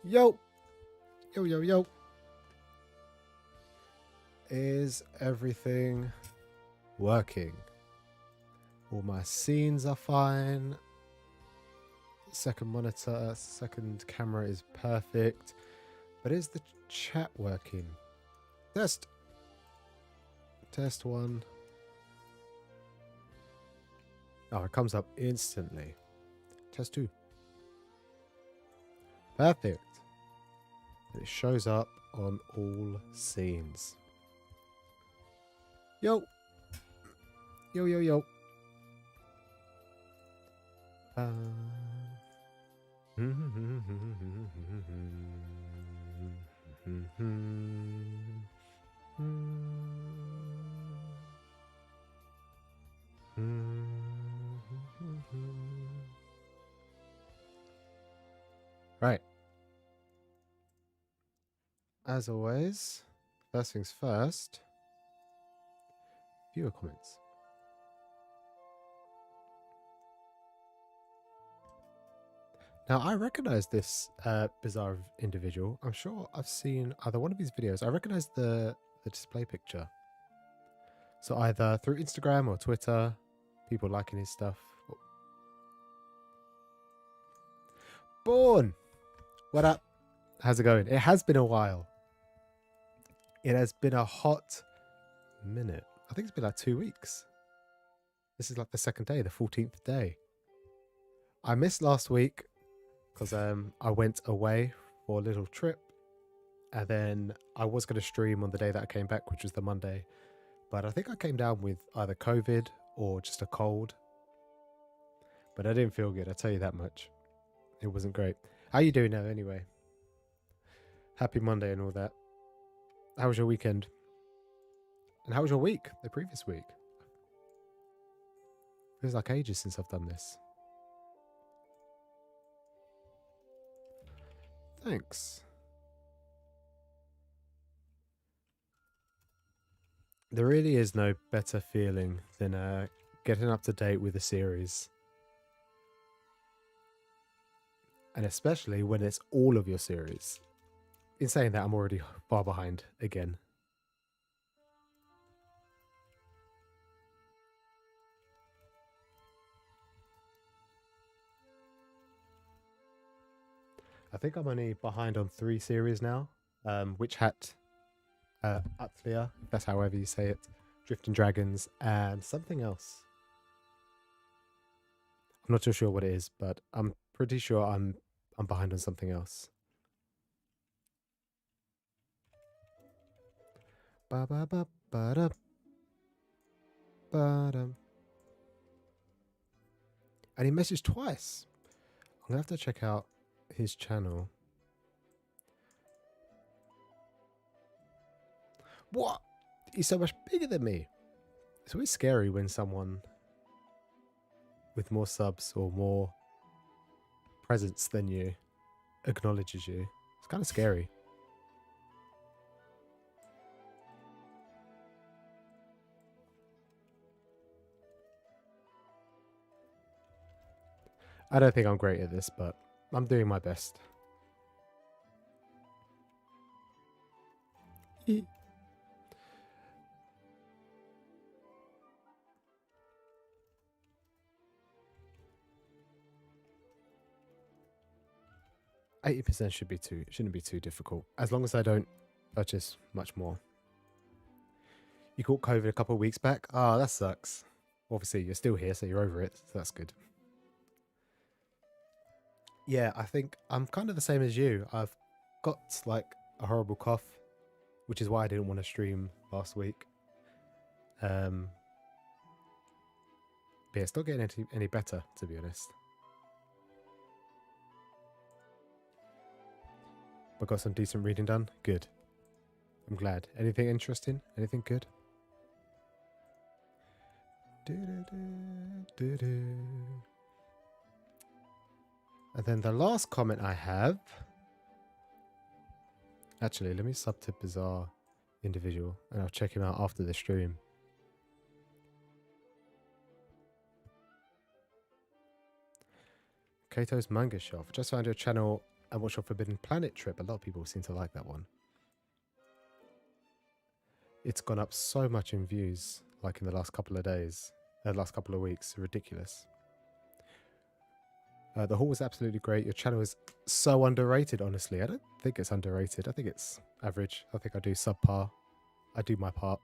Yo, yo, yo, yo. Is everything working? All my scenes are fine. Second monitor, second camera is perfect. But is the chat working? Test. Test one. Oh, it comes up instantly. Test two. Perfect. It shows up on all scenes. Yo. Yo, yo, yo. Right. As always, first things first, viewer comments. Now, I recognize this bizarre individual. I'm sure I've seen either one of his videos. I recognize the display picture. So either through Instagram or Twitter, people liking his stuff. Born! What up? How's it going? It has been a while. It has been a hot minute. I think it's been like 2 weeks. This is like the second day, the 14th day. I missed last week because I went away for a little trip. And then I was going to stream on the day that I came back, which was the Monday. But I think I came down with either COVID or just a cold. But I didn't feel good, I'll tell you that much. It wasn't great. How you doing now anyway? Happy Monday and all that. How was your weekend? And how was your week? The previous week? Feels like ages since I've done this. Thanks. There really is no better feeling than getting up to date with a series. And especially when it's all of your series. In saying that, I'm already far behind again. I think I'm only behind on 3 series now. Witch Hat, Atlia, if that's however you say it, Drifting Dragons, and something else. I'm not too sure what it is, but I'm pretty sure I'm behind on something else. Ba ba ba ba da ba da. And he messaged twice. I'm gonna have to check out his channel. What? He's so much bigger than me. It's always scary when someone with more subs or more presence than you acknowledges you. It's kind of scary. I don't think I'm great at this, but I'm doing my best. 80% shouldn't be too difficult, as long as I don't purchase much more. You caught COVID a couple of weeks back. Ah, that sucks. Obviously, you're still here, so you're over it. So that's good. Yeah, I think I'm kind of the same as you. I've got like a horrible cough, which is why I didn't want to stream last week. But yeah, it's not getting any better, to be honest. I got some decent reading done. Good. I'm glad. Anything interesting? Anything good? And then the last comment I have... Actually, let me sub to Bizarre Individual and I'll check him out after the stream. Kato's Manga Shelf. Just found your channel And what's your Forbidden Planet trip? A lot of people seem to like that one. It's gone up so much in views, like in the last couple of days, last couple of weeks. Ridiculous. The haul was absolutely great. Your channel is so underrated, honestly. I don't think it's underrated. I think it's average. I think I do subpar. I do my part.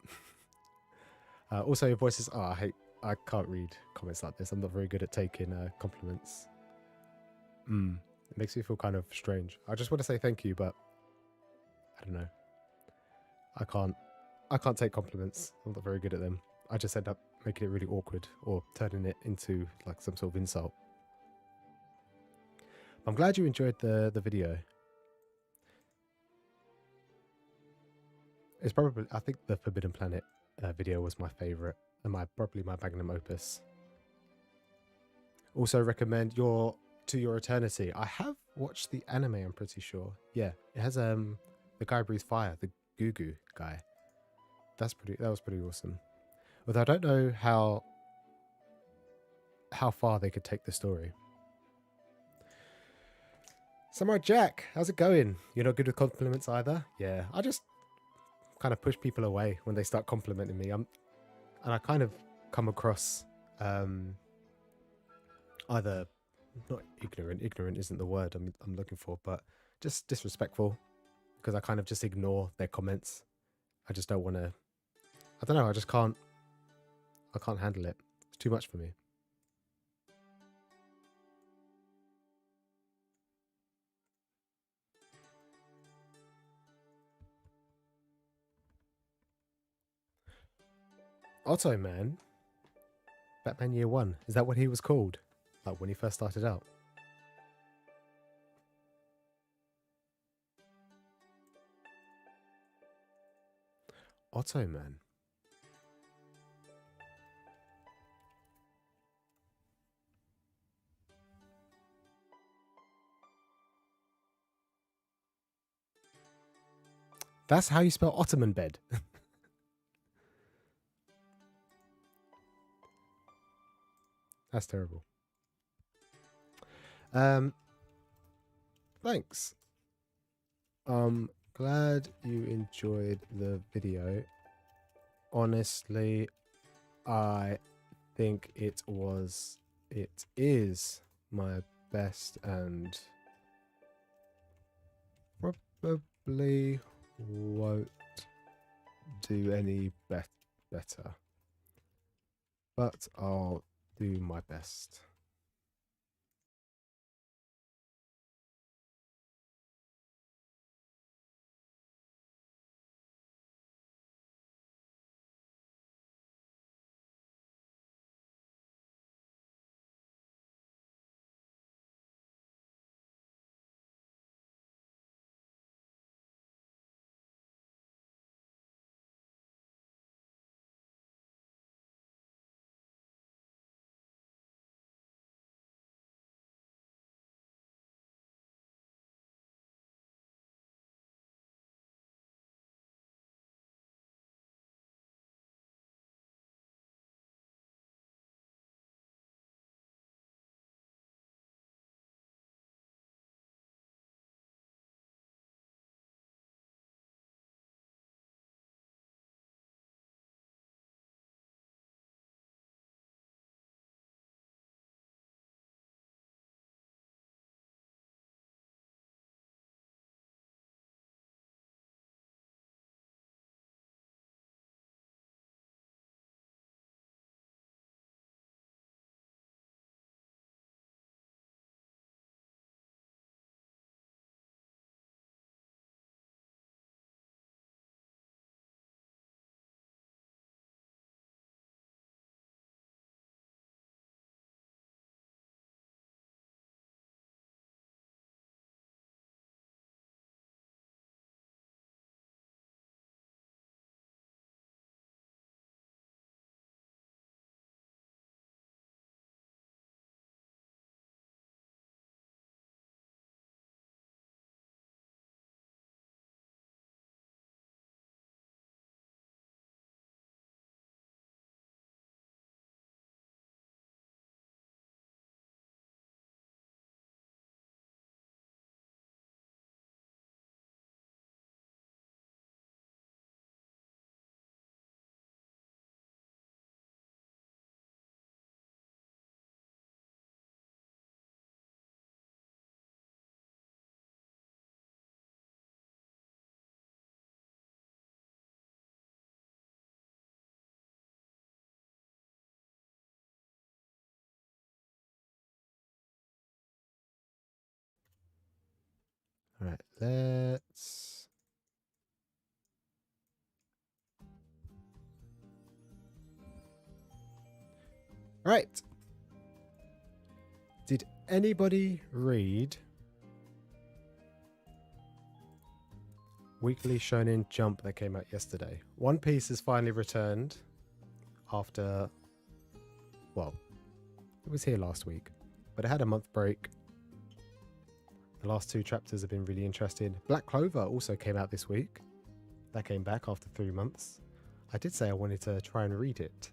Also, your voice is... Oh, I can't read comments like this. I'm not very good at taking compliments. It makes me feel kind of strange. I just want to say thank you, but I don't know. I can't take compliments. I'm not very good at them. I just end up making it really awkward or turning it into like some sort of insult. I'm glad you enjoyed the video. It's probably, I think the Forbidden Planet video was my favorite and probably my magnum opus. Also recommend To Your Eternity. I have watched the anime, I'm pretty sure. Yeah, it has the guy breathes fire, the Goo guy. That was pretty awesome. Although I don't know how far they could take the story. Samurai Jack, how's it going? You're not good with compliments either? Yeah, I just kind of push people away when they start complimenting me. And I kind of come across either not ignorant isn't the word I'm looking for, but just disrespectful, because I kind of just ignore their comments. I just don't want to. I don't know. I can't handle it. It's too much for me. Otto Man, Batman Year One. Is that what he was called? Like when he first started out? Otto Man. That's how you spell Ottoman bed. That's terrible. Thanks. Glad you enjoyed the video. Honestly, I think it is my best and probably won't do any better. But I'll do my best. Let's... Right. Did anybody read Weekly Shonen Jump that came out yesterday? One Piece has finally returned after, well, it was here last week, but it had a month break. The last 2 chapters have been really interesting. Black Clover also came out this week. That came back after 3 months. I did say I wanted to try and read it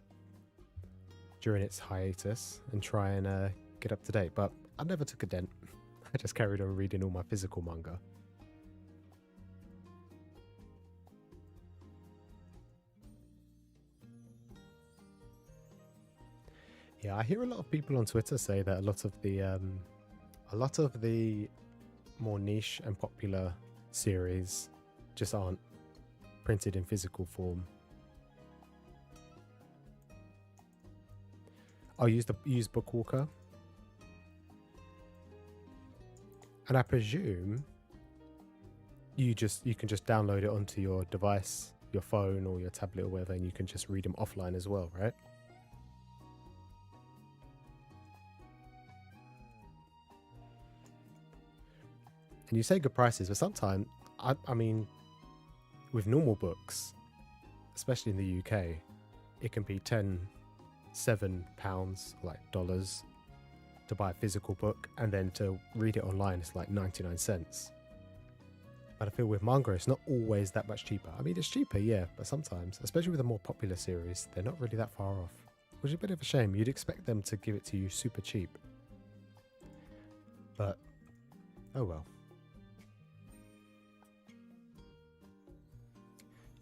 during its hiatus and try and get up to date, but I never took a dent. I just carried on reading all my physical manga. Yeah, I hear a lot of people on Twitter say that a lot of the more niche and popular series just aren't printed in physical form. I'll use Bookwalker, and I presume you can just download it onto your device, your phone or your tablet or whatever, and you can just read them offline as well, right? And you say good prices, but sometimes, I mean, with normal books, especially in the UK, it can be £7, like dollars, to buy a physical book, and then to read it online, it's like 99 cents. But I feel with manga, it's not always that much cheaper. I mean, it's cheaper, yeah, but sometimes, especially with a more popular series, they're not really that far off, which is a bit of a shame. You'd expect them to give it to you super cheap. But, oh well.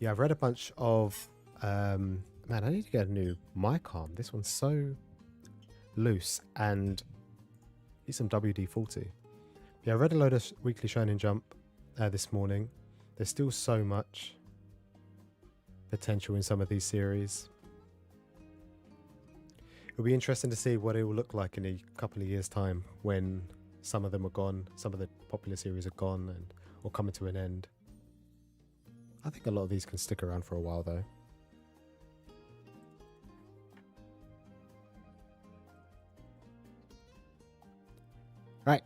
Yeah, I've read a bunch of... man, I need to get a new mic arm. This one's so loose, and need some WD-40. Yeah, I read a load of Weekly Shonen Jump this morning. There's still so much potential in some of these series. It'll be interesting to see what it will look like in a couple of years' time when some of them are gone, some of the popular series are gone and or coming to an end. I think a lot of these can stick around for a while, though. Right.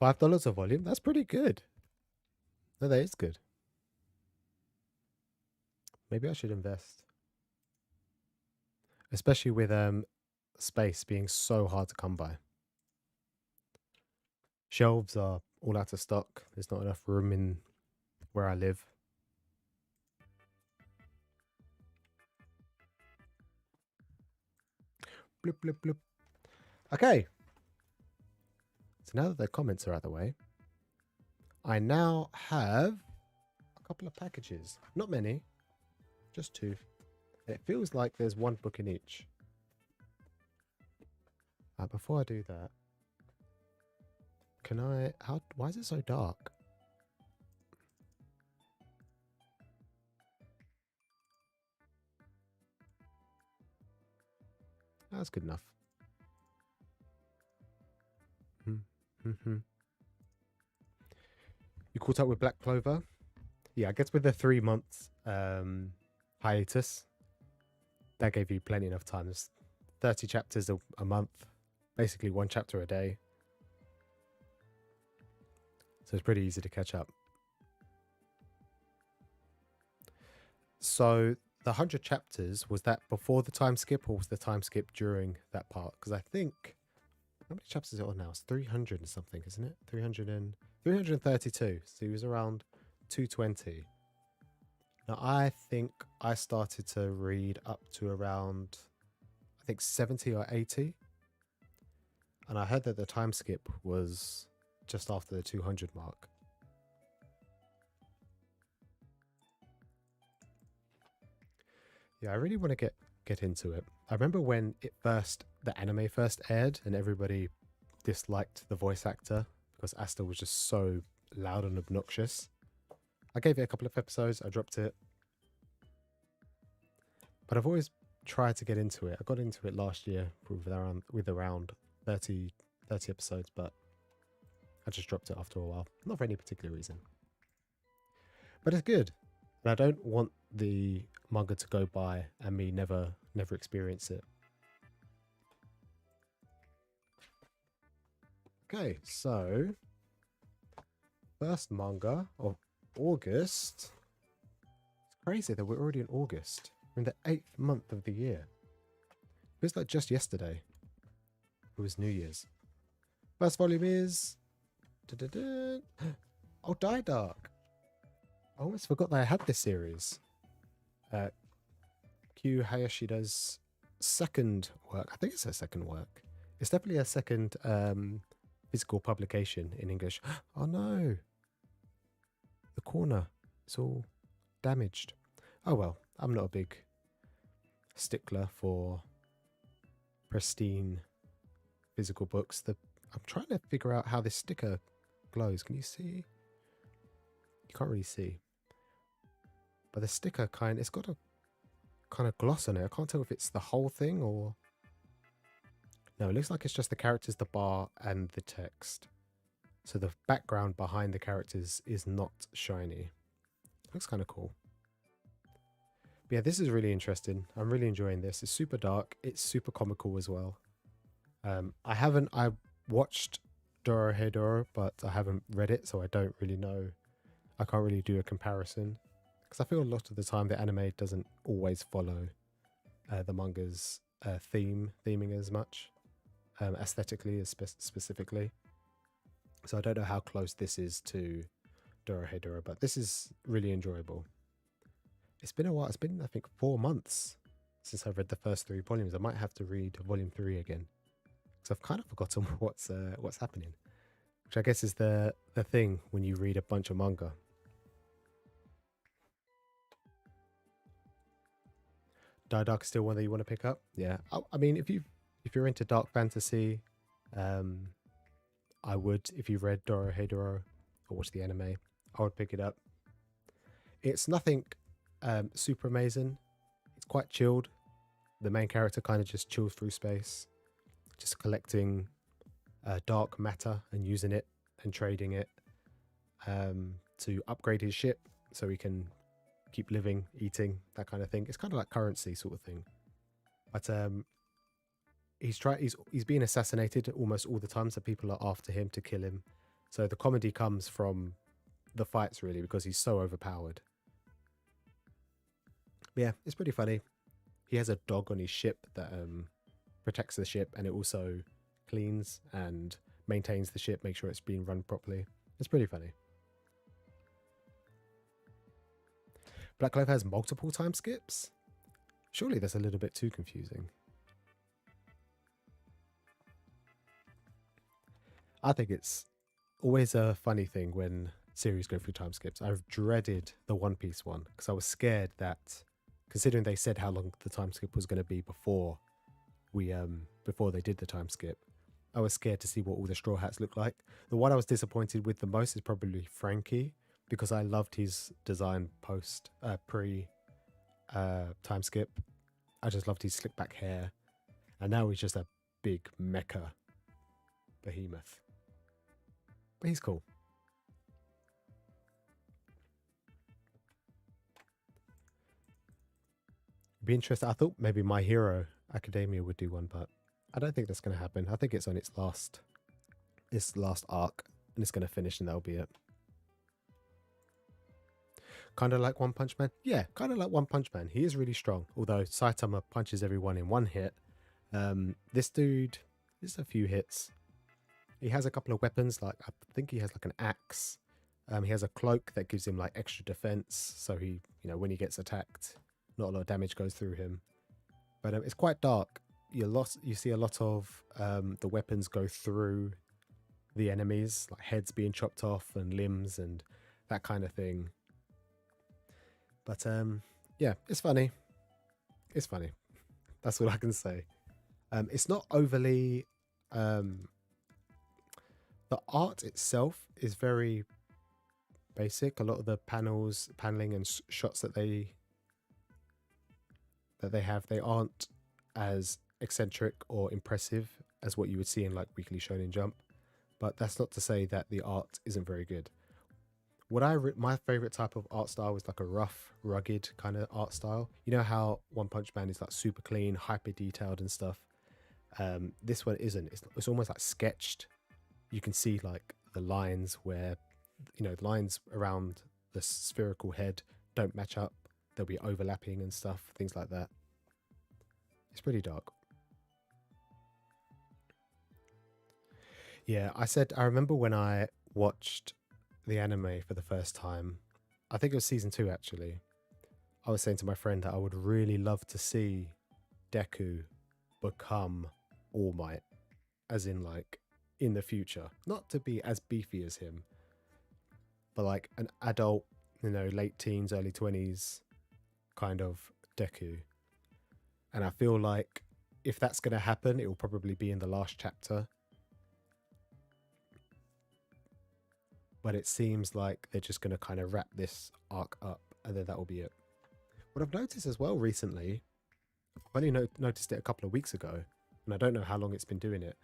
$5 a volume? That's pretty good. No, that is good. Maybe I should invest. Especially with space being so hard to come by. Shelves are all out of stock. There's not enough room in where I live. Bloop, bloop, bloop. Okay. So now that the comments are out of the way, I now have a couple of packages. Not many, just 2. It feels like there's 1 book in each. Before I do that, can I... why is it so dark? That's good enough. You caught up with Black Clover? Yeah, I guess with the 3 months hiatus, that gave you plenty enough time. There's 30 chapters a month, basically 1 chapter a day. So it's pretty easy to catch up. So the 100 chapters, was that before the time skip, or was the time skip during that part? Because I think, how many chapters is it on now? It's 300 and something, isn't it? 332. So he was around 220. Now I think I started to read up to around, I think 70 or 80. And I heard that the time skip was just after the 200 mark. Yeah, I really want to get into it. I remember when the anime first aired and everybody disliked the voice actor because Asta was just so loud and obnoxious. I gave it a couple of episodes, I dropped it. But I've always tried to get into it. I got into it last year with around 30 episodes, but I just dropped it after a while. Not for any particular reason. But it's good. And I don't want the manga to go by and me never experience it. Okay, so first manga of August. It's crazy that we're already in August. We're in the 8th month of the year. It was like just yesterday. It was New Year's. First volume is... Oh, Die Dark. I almost forgot that I had this series. Q Hayashida's second work. I think it's her second work. It's definitely a second physical publication in English. Oh no! The corner. It's all damaged. Oh well, I'm not a big stickler for pristine physical books. I'm trying to figure out how this sticker glows. Can you see? You can't really see. But the sticker it's got a kind of gloss on it. I can't tell if it's the whole thing or... No, it looks like it's just the characters, the bar, and the text. So the background behind the characters is not shiny. Looks kind of cool. But yeah, this is really interesting. I'm really enjoying this. It's super dark. It's super comical as well. I watched Dorohedoro, but I haven't read it, so I don't really know. I can't really do a comparison. Because I feel a lot of the time the anime doesn't always follow the manga's theming as much. Aesthetically specifically. So I don't know how close this is to Dorohedoro, but this is really enjoyable. It's been a while. It's been, I think, 4 months since I read the first 3 volumes. I might have to read volume 3 again because I've kind of forgotten what's happening, which I guess is the thing when you read a bunch of manga. Die Dark is still one that you want to pick up? Yeah. I mean, if you're into dark fantasy, I would. If you read Dorohedoro or watched the anime, I would pick it up. It's nothing super amazing. It's quite chilled. The main character kind of just chills through space, just collecting dark matter and using it and trading it to upgrade his ship so he can keep living, eating, that kind of thing. It's kind of like currency sort of thing. But he's being assassinated almost all the time, so people are after him to kill him. So the comedy comes from the fights really, because he's so overpowered. But yeah, it's pretty funny. He has a dog on his ship that protects the ship, and it also cleans and maintains the ship, make sure it's being run properly. It's pretty funny. Black Clover has multiple time skips? Surely that's a little bit too confusing. I think it's always a funny thing when series go through time skips. I've dreaded the One Piece one because I was scared that, considering they said how long the time skip was going to be before they did the time skip, I was scared to see what all the Straw Hats look like. The one I was disappointed with the most is probably Frankie, because I loved his design pre time skip. I just loved his slick back hair, and now he's just a big mecha behemoth. But he's cool. Be interested. I thought maybe My Hero Academia would do one, but I don't think that's going to happen. I think it's on its last arc, and it's going to finish, and that'll be it. Kind of like One Punch Man? Yeah, kind of like One Punch Man. He is really strong, although Saitama punches everyone in one hit. This dude, there's a few hits. He has a couple of weapons, like I think he has like an axe. He has a cloak that gives him like extra defense, so he, when he gets attacked, not a lot of damage goes through him. But it's quite dark. You see a lot of the weapons go through the enemies, like heads being chopped off and limbs and that kind of thing. But yeah, it's funny. It's funny. That's all I can say. It's not overly. The art itself is very basic. A lot of the paneling and shots that they have, they aren't as eccentric or impressive as what you would see in like Weekly Shonen Jump. But that's not to say that the art isn't very good. My favorite type of art style is like a rough, rugged kind of art style. You know how One Punch Man is like super clean, hyper detailed and stuff. This one isn't. It's almost like sketched. You can see like the lines where, the lines around the spherical head don't match up. They'll be overlapping and stuff, things like that. It's pretty dark. Yeah, I remember when I watched the anime for the first time. I think it was season 2 actually. I was saying to my friend that I would really love to see Deku become All Might, as in like in the future. Not to be as beefy as him, but like an adult, late teens, early 20s kind of Deku. And I feel like if that's going to happen, it will probably be in the last chapter. But it seems like they're just going to kind of wrap this arc up and then that will be it. What I've noticed as well recently, I've only noticed it a couple of weeks ago, and I don't know how long it's been doing it,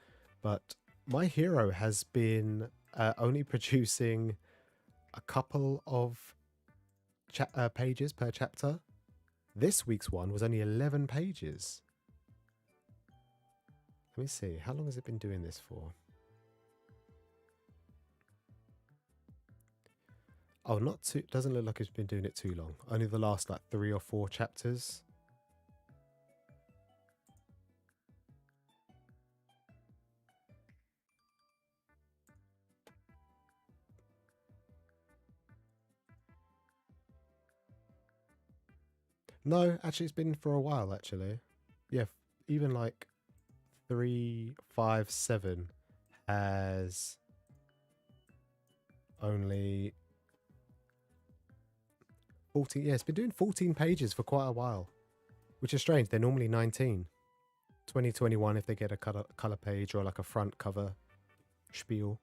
but My Hero has been only producing a couple of pages per chapter. This week's one was only 11 pages. Let me see, how long has it been doing this for? Oh, not too. Doesn't look like it's been doing it too long. Only the last like 3 or 4 chapters. No, actually, it's been for a while. Actually, yeah, even like 3, 5, 7 has only 14. Yeah, it's been doing 14 pages for quite a while, which is strange. They're normally 19. 2021 if they get a color page or like a front cover spiel.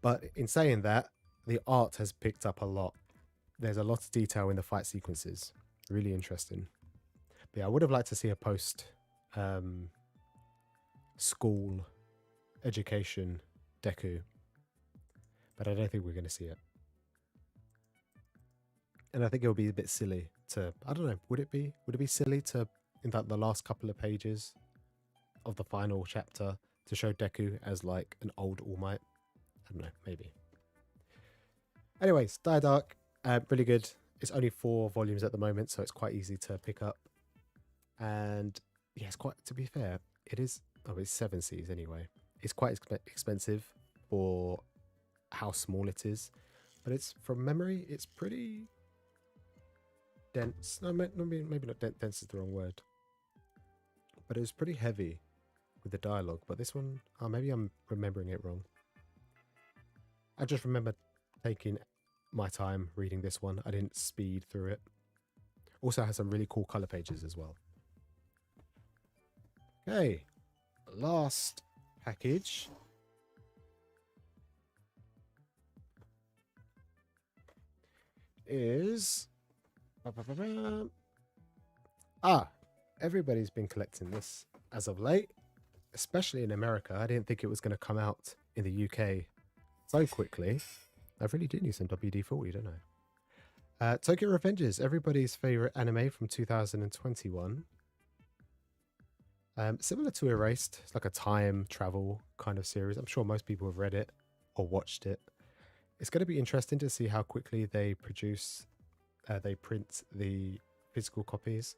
But in saying that, the art has picked up a lot. There's a lot of detail in the fight sequences. Really interesting. But yeah, I would have liked to see a post school education Deku, but I don't think we're going to see it. And I think it would be a bit silly to, I don't know, would it be silly to, in the last couple of pages of the final chapter, to show Deku as like an old All Might? I don't know, maybe. Anyways, Die Dark, really good. It's only 4 volumes at the moment, so it's quite easy to pick up. And yeah, it's quite, to be fair, it is, it's 7 Cs anyway. It's quite expensive for how small it is, but it's, from memory, it's pretty dense. No, maybe not dense is the wrong word, but it was pretty heavy with the dialogue. But this one, maybe I'm remembering it wrong. I just remember taking my time reading this one. I didn't speed through it. Also has some really cool color pages as well. Okay, last package. Is everybody's been collecting this as of late, especially in America. I didn't think it was going to come out in the UK so quickly. I really do need some WD-40, don't I? Tokyo Revengers, everybody's favorite anime from 2021. Similar to Erased, it's like a time travel kind of series. I'm sure most people have read it or watched it. It's going to be interesting to see how quickly they print the physical copies.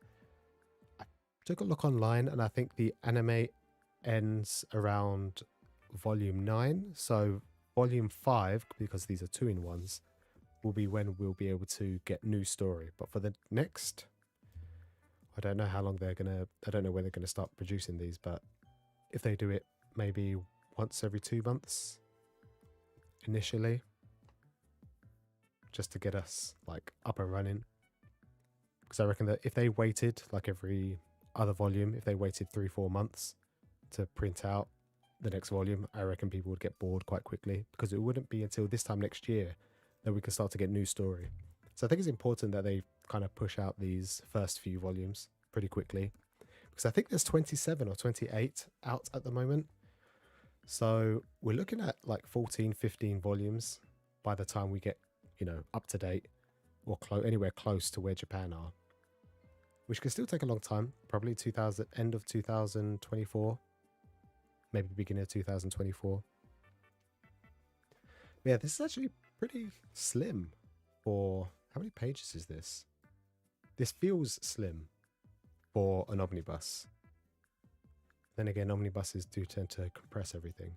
I took a look online and I think the anime ends around volume 9. So volume 5, because these are 2-in-1s, will be when we'll be able to get new story. But for the next, I don't know how long I don't know when they're going to start producing these, but if they do it maybe once every 2 months initially, just to get us like up and running, Because I reckon that if they waited, like every other volume, if they waited 3-4 months to print out the next volume, I reckon people would get bored quite quickly, because it wouldn't be until this time next year that we can start to get new story. So I think it's important that they kind of push out these first few volumes pretty quickly, because I think there's 27 or 28 out at the moment. So we're looking at like 14, 15 volumes by the time we get, you know, up to date or anywhere close to where Japan are, which can still take a long time, probably end of 2024, maybe beginning of 2024. But yeah, this is actually pretty slim for, how many pages is this? This feels slim for an omnibus. Then again, omnibuses do tend to compress everything.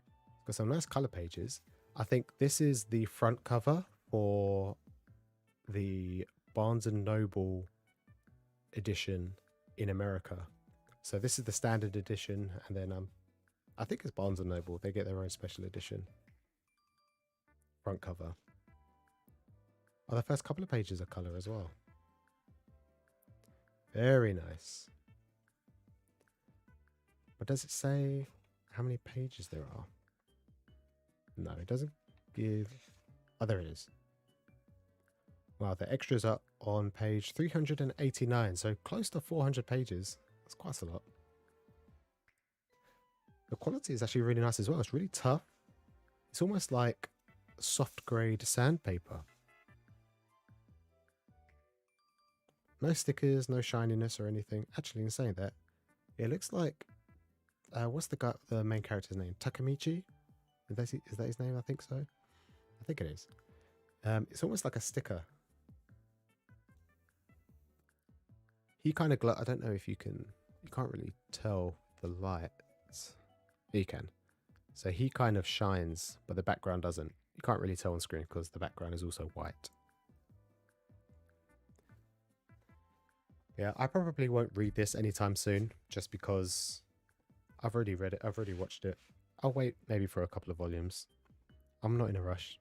Got some nice color pages. I think this is the front cover for the Barnes & Noble edition in America. So this is the standard edition, and then I think it's Barnes & Noble. They get their own special edition front cover. Oh, the first couple of pages are color as well. Very nice. But does it say how many pages there are? No, it doesn't give... Oh, there it is. Wow, the extras are on page 389, so close to 400 pages. That's quite a lot. The quality is actually really nice as well. It's really tough. It's almost like soft grade sandpaper. No stickers, no shininess or anything. Actually, in saying that, it looks like... what's the main character's name? Takamichi? Is that his name? I think so. I think it is. It's almost like a sticker. He kind of I don't know if you can... You can't really tell the light. You can. So he kind of shines, but the background doesn't. You can't really tell on screen because the background is also white. Yeah, I probably won't read this anytime soon, just because I've already read it. I've already watched it. I'll wait maybe for a couple of volumes. I'm not in a rush.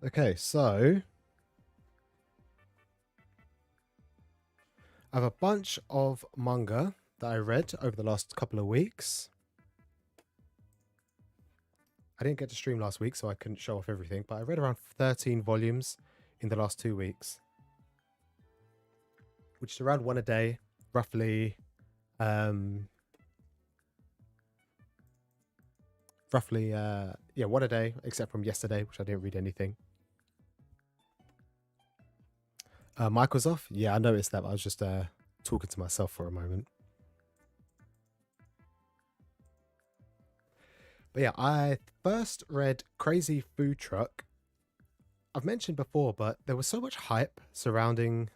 Okay, so I have a bunch of manga that I read over the last couple of weeks. I didn't get to stream last week, so I couldn't show off everything, but I read around 13 volumes in the last 2 weeks, which is around one a day, roughly. Yeah, one a day, except from yesterday, which I didn't read anything. Mic was off. Yeah, I noticed that. But I was just talking to myself for a moment. But yeah, I first read Crazy Food Truck. I've mentioned before, but there was so much hype surrounding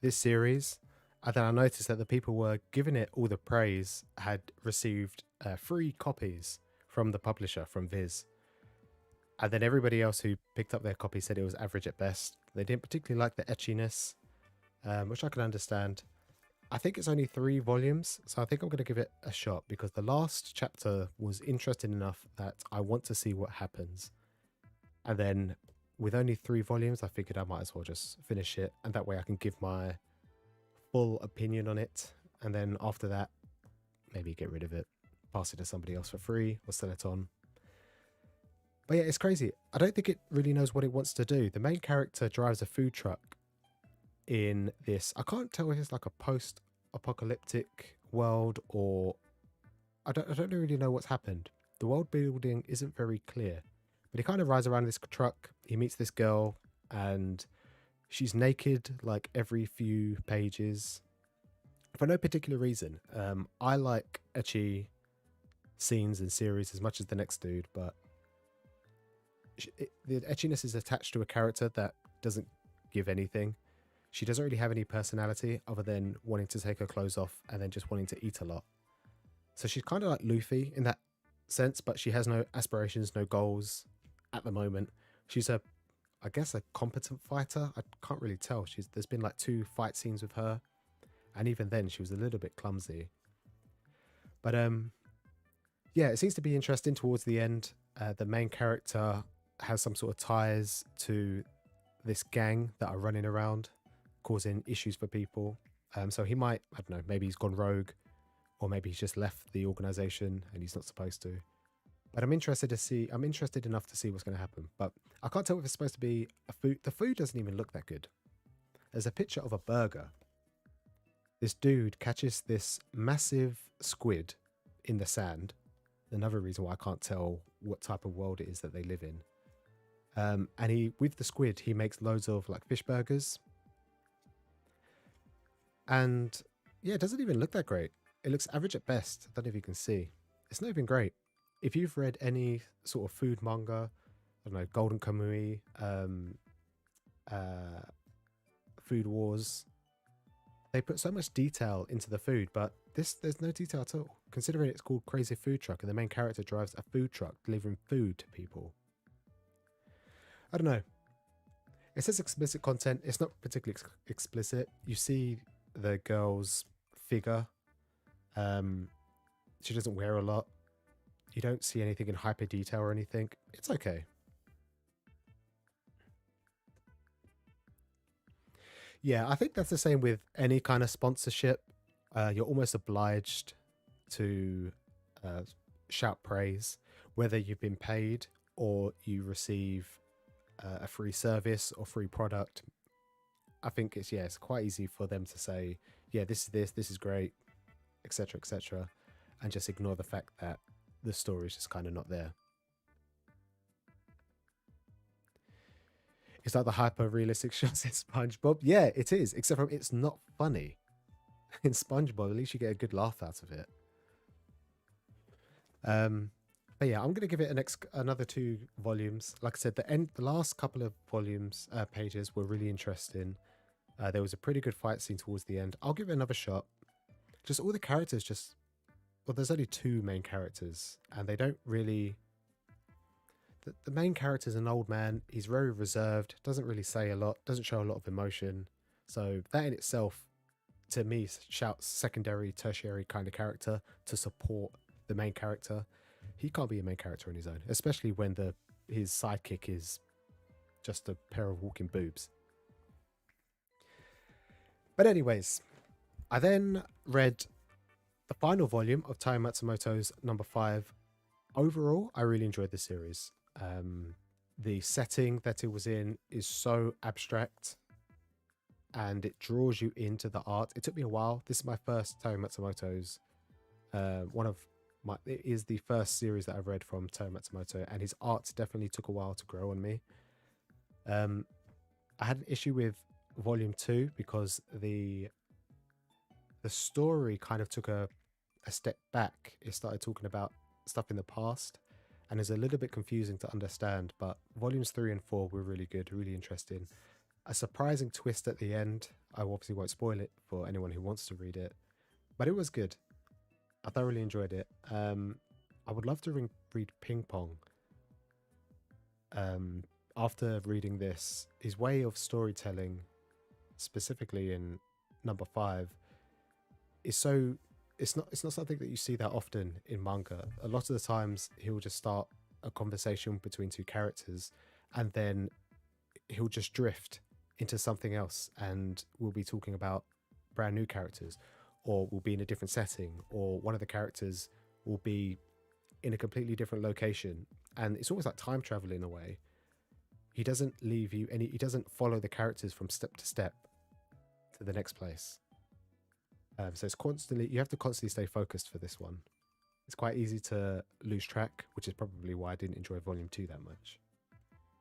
this series. And then I noticed that the people were giving it all the praise had received free copies from the publisher, from Viz. And then everybody else who picked up their copy said it was average at best. They didn't particularly like the etchiness, which I can understand. I think it's only 3 volumes, so I think I'm going to give it a shot, because the last chapter was interesting enough that I want to see what happens. And then with only 3 volumes, I figured I might as well just finish it, and that way I can give my full opinion on it and then after that, maybe get rid of it, pass it to somebody else for free, or sell it on. But yeah, it's crazy. I don't think it really knows what it wants to do. The main character drives a food truck in this. I can't tell if it's like a post-apocalyptic world, or I don't really know what's happened. The world building isn't very clear, but he kind of rides around this truck. He meets this girl, and she's naked like every few pages for no particular reason. I like ecchi scenes and series as much as the next dude, but the etchiness is attached to a character that doesn't give anything. She doesn't really have any personality other than wanting to take her clothes off and then just wanting to eat a lot. So she's kind of like Luffy in that sense, but she has no aspirations, no goals at the moment. She's I guess a competent fighter. I can't really tell. There's been like 2 fight scenes with her, and even then she was a little bit clumsy. But yeah, it seems to be interesting towards the end. The main character has some sort of ties to this gang that are running around causing issues for people. So he might, I don't know, maybe he's gone rogue, or maybe he's just left the organization and he's not supposed to. But I'm interested enough to see what's going to happen. But I can't tell if it's supposed to be a food. The food doesn't even look that good. There's a picture of a burger. This dude catches this massive squid in the sand. Another reason why I can't tell what type of world it is that they live in. And with the squid, he makes loads of like fish burgers. And yeah, it doesn't even look that great. It looks average at best. I don't know if you can see. It's not even great. If you've read any sort of food manga, I don't know, Golden Kamui, Food Wars, they put so much detail into the food, but there's no detail at all. Considering it's called Crazy Food Truck and the main character drives a food truck delivering food to people. I don't know. It says explicit content. It's not particularly explicit. You see the girl's figure. She doesn't wear a lot. You don't see anything in hyper detail or anything. It's okay. Yeah, I think that's the same with any kind of sponsorship. You're almost obliged to shout praise, whether you've been paid or you receive a free service or free product. I think it's quite easy for them to say, yeah, this is great, etc., etc., and just ignore the fact that the story is just kind of not there. It's like the hyper realistic shots in SpongeBob. Yeah, it is, except for it's not funny. In SpongeBob, at least you get a good laugh out of it. But yeah, I'm gonna give it another 2 volumes. Like I said, the last couple of volumes pages were really interesting. There was a pretty good fight scene towards the end. I'll give it another shot. Just all the characters well, there's only 2 main characters, and they don't really. The main character is an old man. He's very reserved. Doesn't really say a lot. Doesn't show a lot of emotion. So that in itself, to me, shouts secondary, tertiary kind of character to support the main character. He can't be a main character on his own, especially when his sidekick is just a pair of walking boobs. But anyways, I then read the final volume of Taiyo Matsumoto's number 5. Overall, I really enjoyed the series. The setting that it was in is so abstract and it draws you into the art. It took me a while. This is my first Taiyo Matsumoto's it is the first series that I've read from Taiyo Matsumoto, and his art definitely took a while to grow on me. I had an issue with volume 2 because the story kind of took a step back. It started talking about stuff in the past and is a little bit confusing to understand, but volumes 3 and 4 were really good, really interesting. A surprising twist at the end. I obviously won't spoil it for anyone who wants to read it, but it was good. I thoroughly enjoyed it. I would love to read Ping Pong. After reading this, his way of storytelling, specifically in number 5, is so it's not something that you see that often in manga. A lot of the times he'll just start a conversation between 2 characters and then he'll just drift into something else and we'll be talking about brand new characters. or will be in a different setting, or one of the characters will be in a completely different location, and it's almost like time travel in a way. He doesn't leave you he doesn't follow the characters from step to step to the next place. So it's constantly, you have to constantly stay focused for this one. It's quite easy to lose track, which is probably why I didn't enjoy Volume 2 that much,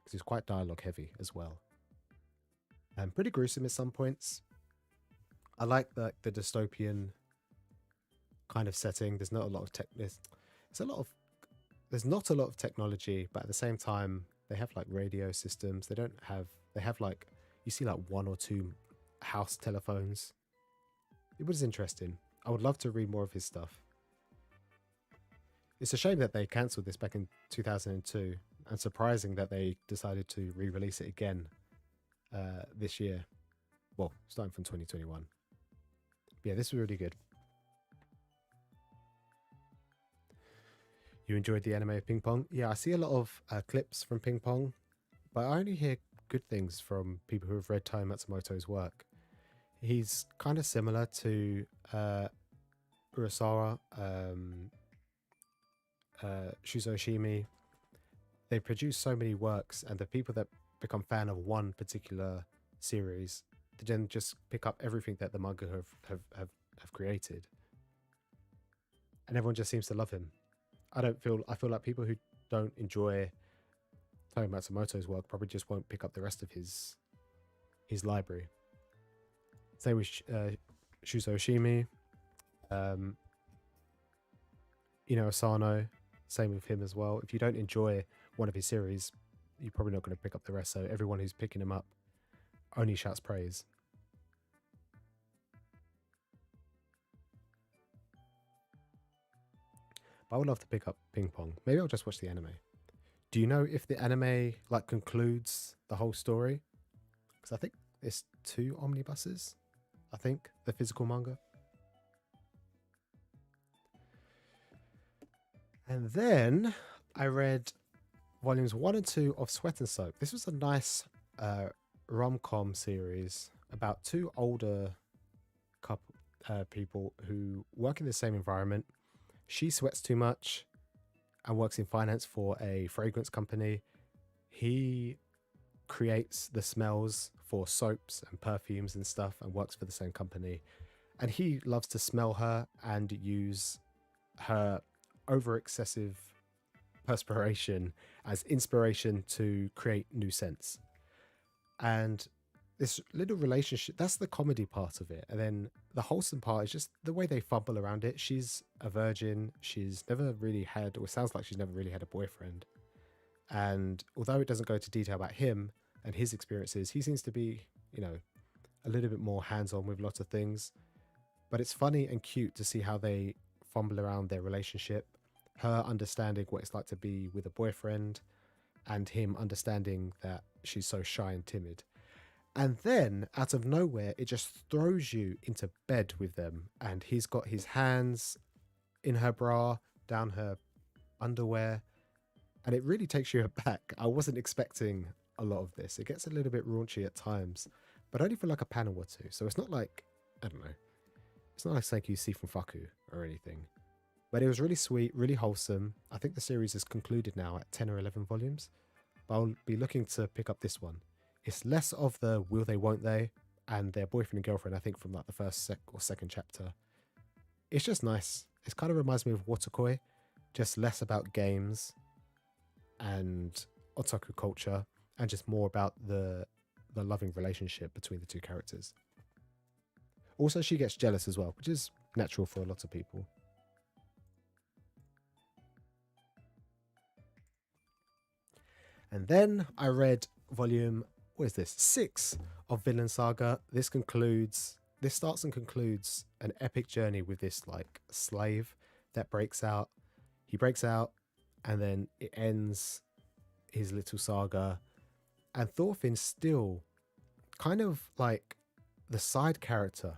because it's quite dialogue heavy as well. And pretty gruesome at some points. I like the dystopian kind of setting. There's not a lot of there's not a lot of technology, but at the same time they have like radio systems. They have like, you see like 1 or 2 house telephones. It was interesting. I would love to read more of his stuff. It's a shame that they cancelled this back in 2002, and surprising that they decided to re-release it again this year. Well, starting from 2021. But yeah, this was really good. You enjoyed the anime of Ping Pong? Yeah, I see a lot of clips from Ping Pong, but I only hear good things from people who have read Taiyo Matsumoto's work. He's kind of similar to Urasawa, Shuzo Oshimi. They produce so many works, and the people that become fan of one particular series then just pick up everything that the manga have created, and everyone just seems to love him. I feel like people who don't enjoy Taiyo Matsumoto's work probably just won't pick up the rest of his library. Same with Shuzo Oshimi, Asano, same with him as well. If you don't enjoy one of his series, you're probably not going to pick up the rest. So everyone who's picking him up only shouts praise. But I would love to pick up Ping Pong. Maybe I'll just watch the anime. Do you know if the anime like concludes the whole story? Because I think it's 2 omnibuses. I think the physical manga. And then I read volumes 1 and 2 of Sweat and Soap. This was a nice rom-com series about 2 older couple people who work in the same environment. She sweats too much and works in finance for a fragrance company. He creates the smells for soaps and perfumes and stuff and works for the same company. And he loves to smell her and use her over excessive perspiration as inspiration to create new scents. And this little relationship, that's the comedy part of it. And then the wholesome part is just the way they fumble around it. She's a virgin. She's never really had, or sounds like she's never really had a boyfriend. And although it doesn't go into detail about him and his experiences, he seems to be, a little bit more hands-on with lots of things. But it's funny and cute to see how they fumble around their relationship. Her understanding what it's like to be with a boyfriend, and him understanding that she's so shy and timid. And then, out of nowhere, it just throws you into bed with them. And he's got his hands in her bra, down her underwear. And it really takes you aback. I wasn't expecting a lot of this. It gets a little bit raunchy at times, but only for like a panel or 2. So it's not like, I don't know. It's not like something you see from Faku or anything. But it was really sweet, really wholesome. I think the series is concluded now at 10 or 11 volumes. But I'll be looking to pick up this one. It's less of the will they, won't they, and their boyfriend and girlfriend, I think, from like the first or second chapter. It's just nice. It kind of reminds me of Watakoi, just less about games and otaku culture, and just more about the loving relationship between the 2 characters. Also, she gets jealous as well, which is natural for a lot of people. And then I read volume 6 of Vinland Saga. This starts and concludes an epic journey with this like slave that breaks out. He breaks out, and then it ends his little saga. And Thorfinn's still kind of like the side character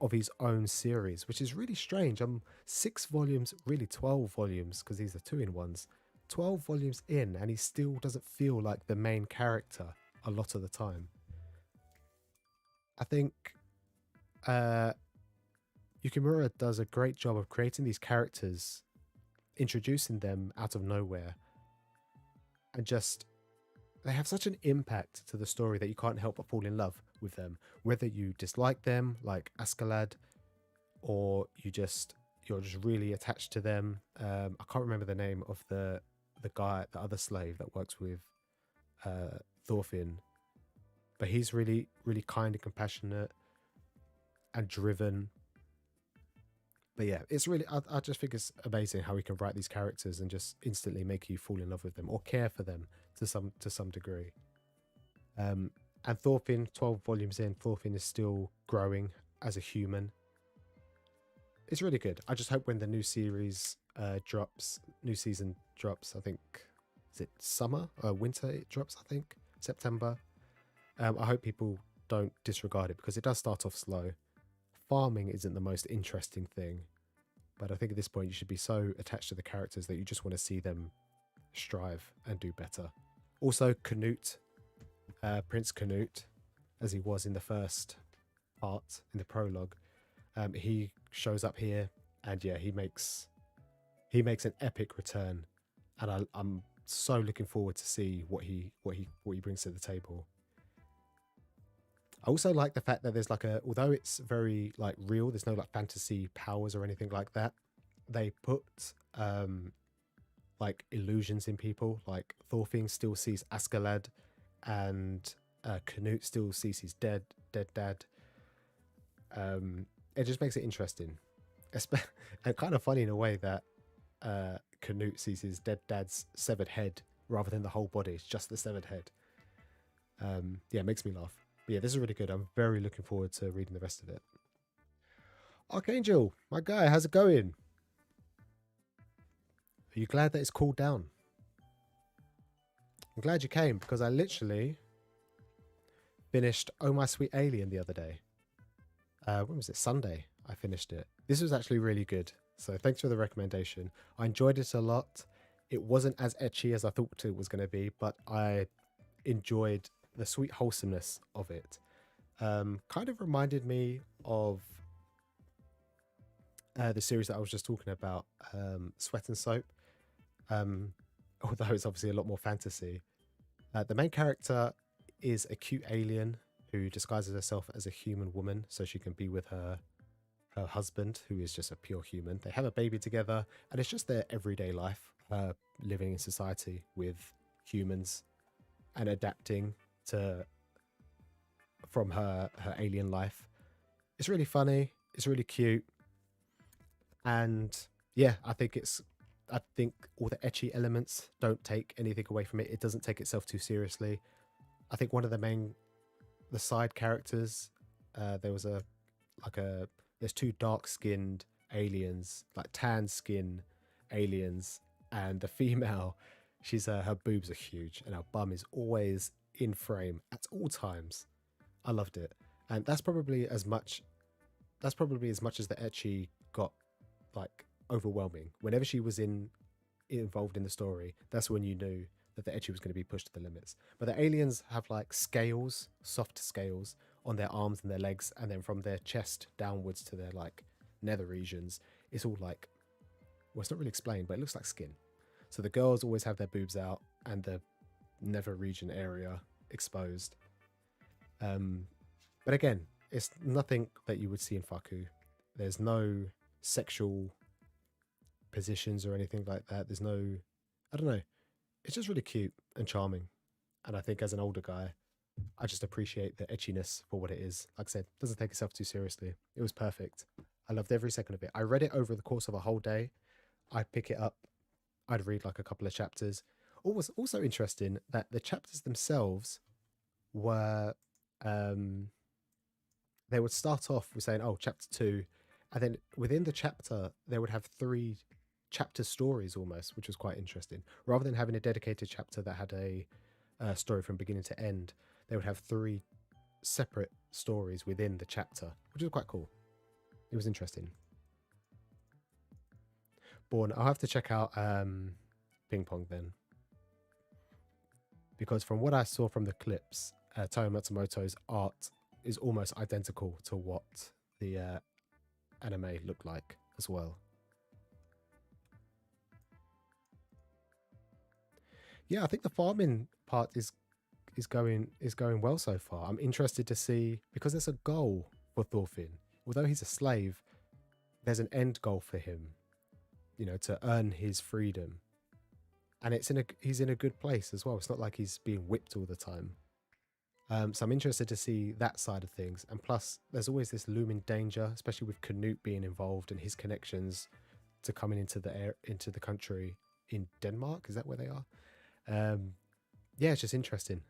of his own series, which is really strange. 6 volumes, really 12 volumes, because these are 2-in-1s. 12 volumes in, and he still doesn't feel like the main character a lot of the time. I think Yukimura does a great job of creating these characters, introducing them out of nowhere, and just they have such an impact to the story that you can't help but fall in love with them, whether you dislike them like Askeladd, or you're just really attached to them. I can't remember the name of the guy, the other slave that works with Thorfinn, but he's really kind and compassionate and driven. But yeah, it's really, I just think it's amazing how we can write these characters and just instantly make you fall in love with them or care for them to some degree. And Thorfinn, 12 volumes in, Thorfinn is still growing as a human. It's really good. I just hope when the new series drops, new season drops, I think, is it summer or winter it drops, I think, September. I hope people don't disregard it because it does start off slow. Farming isn't the most interesting thing, but I think at this point you should be so attached to the characters that you just want to see them strive and do better. Also, Canute, Prince Canute, as he was in the first part, in the prologue, he shows up here, and yeah, he makes an epic return, and I'm so looking forward to see what he brings to the table. I also like the fact that there's like although it's very like real, there's no like fantasy powers or anything like that. They put like illusions in people. Like Thorfinn still sees Askeladd, and Canute still sees his dead dad. It just makes it interesting, and kind of funny in a way that Canute sees his dead dad's severed head rather than the whole body. It's just the severed head. Yeah, it makes me laugh. But yeah, this is really good. I'm very looking forward to reading the rest of it. Archangel, my guy, how's it going? Are you glad that it's cooled down? I'm glad you came because I literally finished Oh My Sweet Alien the other day. When was it? Sunday I finished it. This was actually really good. So thanks for the recommendation. I enjoyed it a lot. It wasn't as ecchi as I thought it was going to be, but I enjoyed the sweet wholesomeness of it. Kind of reminded me of the series that I was just talking about, Sweat and Soap. Although it's obviously a lot more fantasy. The main character is a cute alien who disguises herself as a human woman so she can be with her husband, who is just a pure human. They have a baby together, and it's just their everyday life, living in society with humans and adapting from her alien life. It's really funny. It's really cute. And yeah, I think all the ecchi elements don't take anything away from it. It doesn't take itself too seriously. I think one of the side characters, there's two dark-skinned aliens, like tan-skin aliens, and the female, her boobs are huge and her bum is always in frame at all times. I loved it. And that's probably as much as the ecchi got like overwhelming. Whenever she was involved in the story, that's when you knew that the ecchi was going to be pushed to the limits. But the aliens have like scales, soft scales on their arms and their legs, and then from their chest downwards to their like nether regions, it's all like, well, it's not really explained, but it looks like skin. So the girls always have their boobs out and the nether region area exposed. But again, it's nothing that you would see in Faku. There's no sexual positions or anything like that. There's no, I don't know. It's just really cute and charming. And I think as an older guy, I just appreciate the etchiness for what it is. Like I said, it doesn't take itself too seriously. It was perfect. I loved every second of it. I read it over the course of a whole day. I'd pick it up. I'd read like a couple of chapters. It was also interesting that the chapters themselves were, they would start off with saying, oh, chapter 2. And then within the chapter, they would have 3 chapter stories almost, which was quite interesting. Rather than having a dedicated chapter that had a story from beginning to end, they would have 3 separate stories within the chapter, which was quite cool. It was interesting. Born, I'll have to check out Ping Pong then. Because from what I saw from the clips, Taro Matsumoto's art is almost identical to what the anime look like as well. Yeah, I think the farming part is going well so far. I'm interested to see, because there's a goal for Thorfinn. Although he's a slave, there's an end goal for him, you know, to earn his freedom. And he's in a good place as well. It's not like he's being whipped all the time. So I'm interested to see that side of things. And plus, there's always this looming danger, especially with Canute being involved and his connections to coming into the country in Denmark. Is that where they are? Yeah, it's just interesting.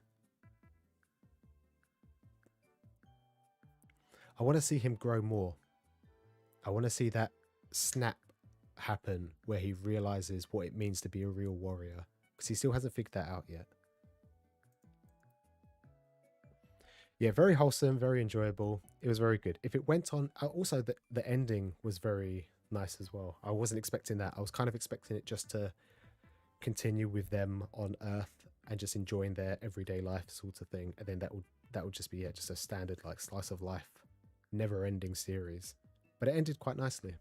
I want to see him grow more. I want to see that snap happen where he realizes what it means to be a real warrior, because he still hasn't figured that out yet. Yeah, very wholesome, very enjoyable. It was very good. If it went on, also the ending was very nice as well. I wasn't expecting that. I was kind of expecting it just to continue with them on Earth and just enjoying their everyday life sort of thing, and then that would just be just a standard like slice of life, never-ending series. But it ended quite nicely.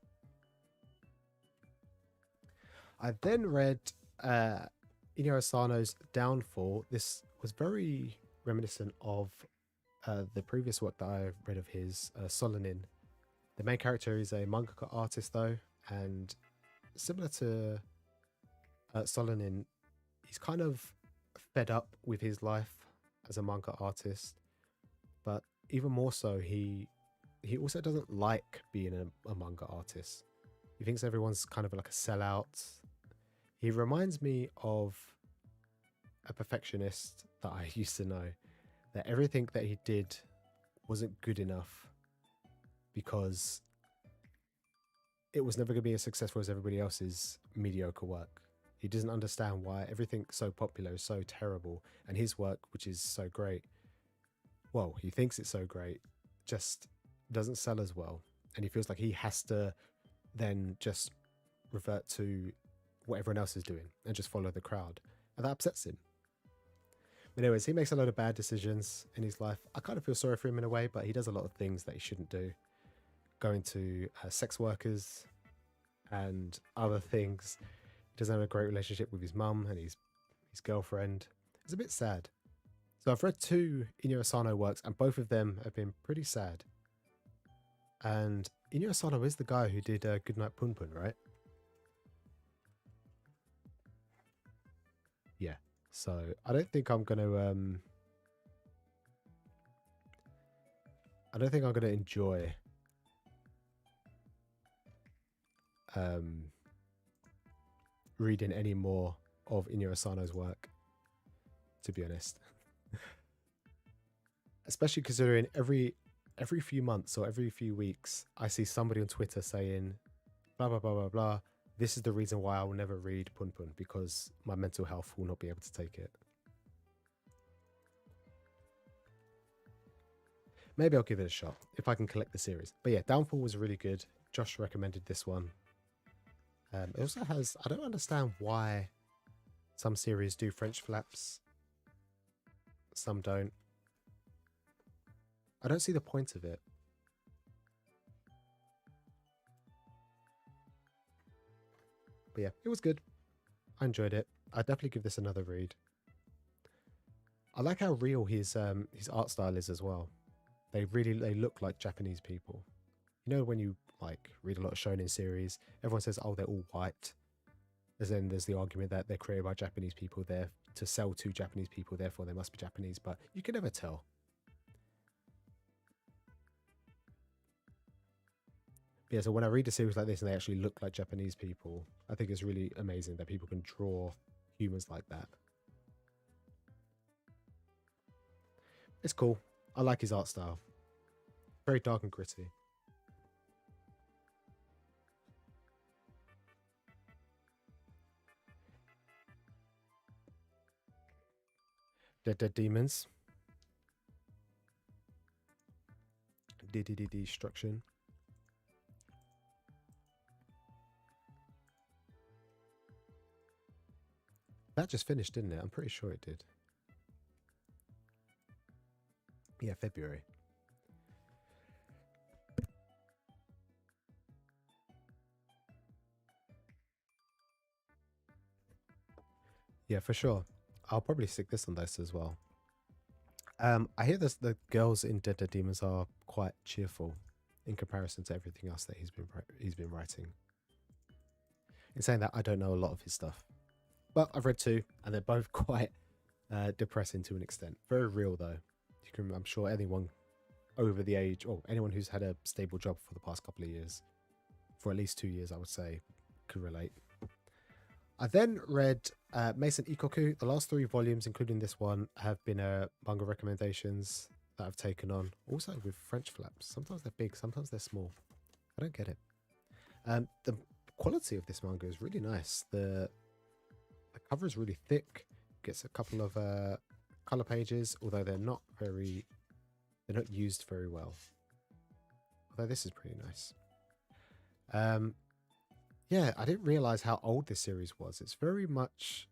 I then read Inyo Asano's Downfall. This was very reminiscent of the previous work that I read of his, Solonin. The main character is a manga artist though, and similar to Solonin, he's kind of fed up with his life as a manga artist, but even more so, he also doesn't like being a manga artist. He thinks everyone's kind of like a sellout. He reminds me of a perfectionist that I used to know, that everything that he did wasn't good enough because it was never going to be as successful as everybody else's mediocre work. He doesn't understand why everything so popular is so terrible, and his work, which is so great, well, he thinks it's so great, just doesn't sell as well. And he feels like he has to then just revert to what everyone else is doing and just follow the crowd. And that upsets him. But anyways, he makes a lot of bad decisions in his life. I kind of feel sorry for him in a way, but he does a lot of things that he shouldn't do. Going to sex workers and other things. He doesn't have a great relationship with his mum and his girlfriend. It's a bit sad. So I've read 2 Inyo Asano works, and both of them have been pretty sad. And Inyo Asano is the guy who did Goodnight Punpun, right? Yeah. So I don't think I'm going to enjoy reading any more of Inyo Asano's work, to be honest. Especially considering every few months or every few weeks I see somebody on Twitter saying blah blah blah blah blah, this is the reason why I will never read Punpun, because my mental health will not be able to take it. Maybe I'll give it a shot if I can collect the series. But yeah, Downfall was really good. Josh recommended this one. It also has, I don't understand why some series do French flaps, some don't. I don't see the point of it. But yeah, it was good. I enjoyed it. I'd definitely give this another read. I like how real his art style is as well. They look like Japanese people. You know, when you like read a lot of shonen series, everyone says, oh, they're all white. As then there's the argument that they're created by Japanese people, they're to sell to Japanese people, therefore they must be Japanese, but you can never tell. But yeah, so when I read a series like this and they actually look like Japanese people, I think it's really amazing that people can draw humans like that. It's cool. I like his art style. Very dark and gritty. Dead Demons. Destruction. That just finished, didn't it? I'm pretty sure it did. Yeah, February. Yeah, for sure. I'll probably stick this on this as well. I hear this, the girls in Dead Dead Demons are quite cheerful in comparison to everything else that he's been writing. In saying that, I don't know a lot of his stuff, but I've read two, and they're both quite depressing to an extent. Very real though. You can, I'm sure anyone over the age, or anyone who's had a stable job for the past couple of years, for at least 2 years, I would say, could relate. I then read Mason Ikoku. The last 3 volumes, including this one, have been manga recommendations that I've taken on. Also with French flaps. Sometimes they're big, sometimes they're small. I don't get it. The quality of this manga is really nice. The cover is really thick. Gets a couple of color pages, although they're not used very well. Although this is pretty nice. Yeah, I didn't realize how old this series was. It's very much,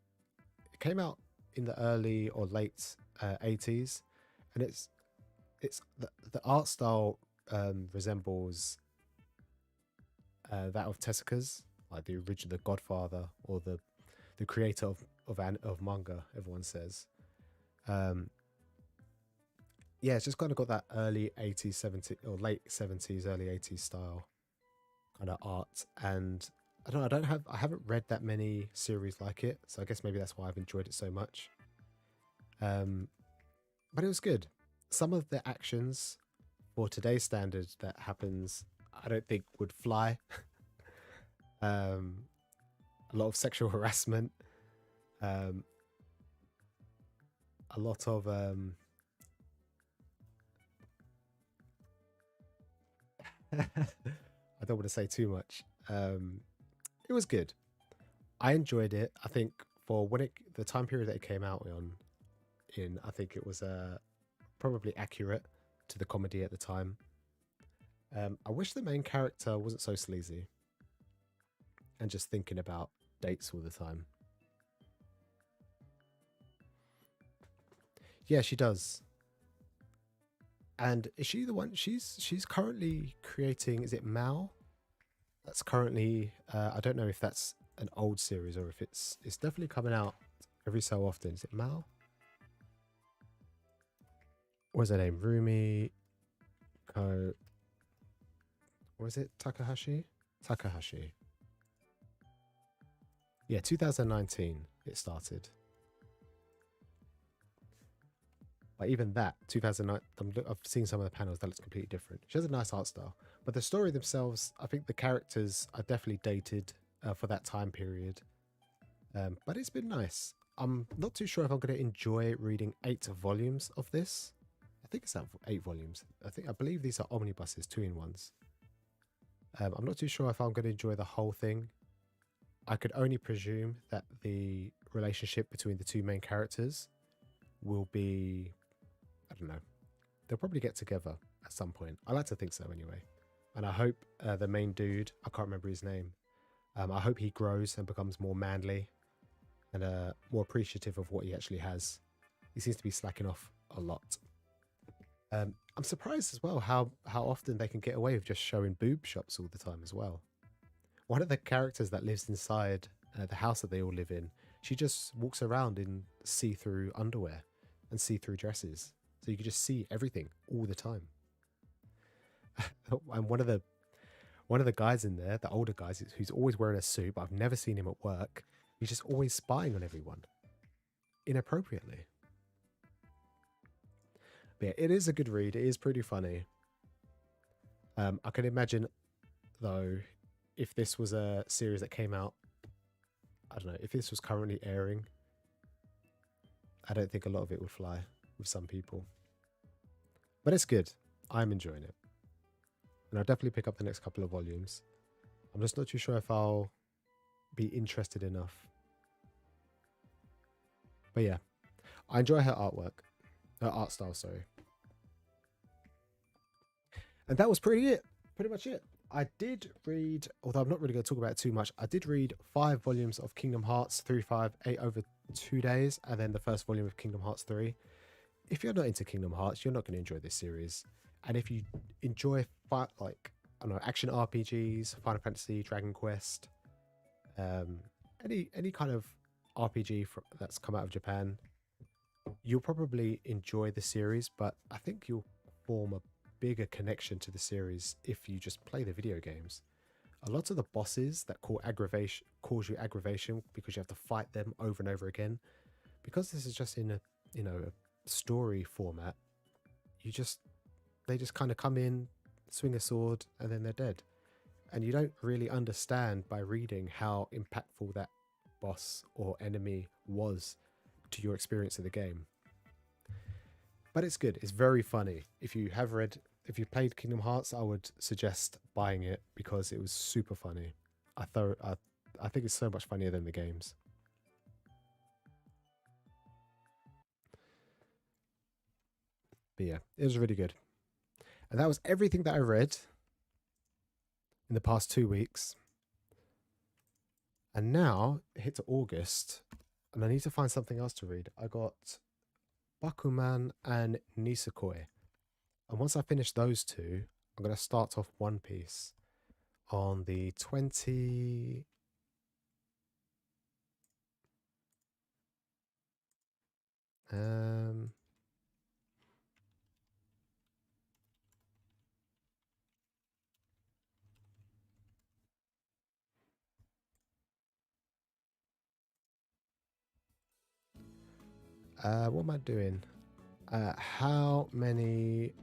it came out in the early or late 80s, and it's the art style resembles that of Tezuka's, like the original, the Godfather, or the creator of manga, everyone says. Yeah, it's just kind of got that early 80s, 70s, or late 70s, early 80s style kind of art. And I don't know, I haven't read that many series like it, so I guess maybe that's why I've enjoyed it so much. But it was good. Some of the actions for today's standards that happens, I don't think would fly. A lot of sexual harassment, a lot of I don't want to say too much. It was good. I enjoyed it. I think for the time period that it came out in, I think it was probably accurate to the comedy at the time. I wish the main character wasn't so sleazy and just thinking about dates all the time. Yeah, she does. And is she the one? She's currently creating. Is it Mal? That's currently. I don't know if that's an old series or if it's definitely coming out every so often. Is it Mal? What's her name? Rumi Ko. Or is it Takahashi? Takahashi. Yeah, 2019 it started. But even that, 2009, I've seen some of the panels that looks completely different. She has a nice art style, but the story themselves, I think the characters are definitely dated for that time period. But it's been nice. I'm not too sure if I'm going to enjoy reading 8 volumes of this. I think it's 8 volumes. I believe these are omnibuses, 2-in-1s. I'm not too sure if I'm going to enjoy the whole thing. I could only presume that the relationship between the 2 main characters will be, I don't know, they'll probably get together at some point. I like to think so anyway. And I hope the main dude, I can't remember his name, I hope he grows and becomes more manly and more appreciative of what he actually has. He seems to be slacking off a lot. I'm surprised as well how often they can get away with just showing boob shots all the time as well. One of the characters that lives inside the house that they all live in, she just walks around in see-through underwear and see-through dresses. So you can just see everything all the time. And one of the guys in there, the older guys, who's always wearing a suit, but I've never seen him at work. He's just always spying on everyone inappropriately. But yeah, it is a good read. It is pretty funny. I can imagine, though, if this was a series that came out, I don't know, if this was currently airing, I don't think a lot of it would fly with some people. But it's good. I'm enjoying it. And I'll definitely pick up the next couple of volumes. I'm just not too sure if I'll be interested enough. But yeah, I enjoy her artwork. Her art style, sorry. And that was pretty much it. I did read, although I'm not really going to talk about it too much, I did read 5 volumes of Kingdom Hearts 358 over 2 days, and then the first volume of Kingdom Hearts 3. If you're not into Kingdom Hearts, you're not going to enjoy this series. And if you enjoy like, I don't know, action RPGs, Final Fantasy, Dragon Quest, any kind of RPG that's come out of Japan, you'll probably enjoy the series, but I think you'll form a bigger connection to the series if you just play the video games. A lot of the bosses that cause you aggravation because you have to fight them over and over again, because this is just in a a story format, they just kind of come in, swing a sword, and then they're dead. And you don't really understand by reading how impactful that boss or enemy was to your experience of the game. But it's good. It's very funny. If you've played Kingdom Hearts, I would suggest buying it because it was super funny. I think it's so much funnier than the games. But yeah, it was really good. And that was everything that I read in the past 2 weeks. And now it hit to August, and I need to find something else to read. I got Bakuman and Nisekoi. And once I finish those two, I'm going to start off One Piece on the 20... what am I doing? How many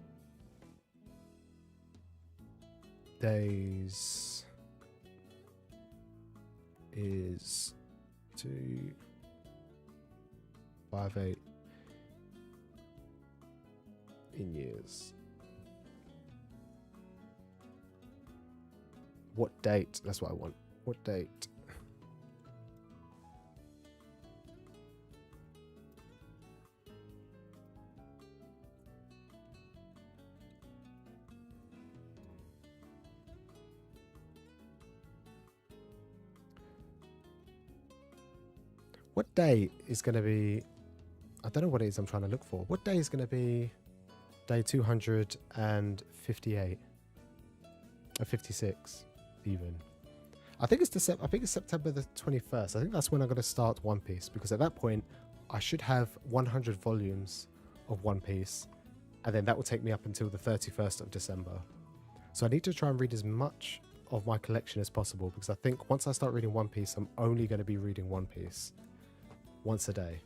days is 258 in years? What date? That's what I want. What date? What day is going to be... I don't know what it is I'm trying to look for. What day is going to be day 258? Or 56 even. I think it's September the 21st. I think that's when I'm going to start One Piece, because at that point I should have 100 volumes of One Piece, and then that will take me up until the 31st of December. So I need to try and read as much of my collection as possible, because I think once I start reading One Piece, I'm only going to be reading One Piece once a day,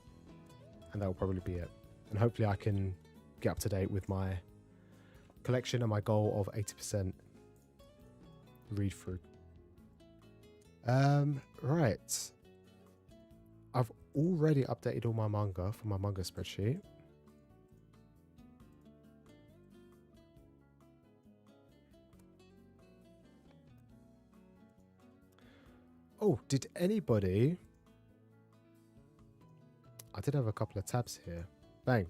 and that will probably be it. And hopefully I can get up to date with my collection and my goal of 80% read through. Right, I've already updated all my manga for my manga spreadsheet. Oh, did anybody... I did have a couple of tabs here. Bang.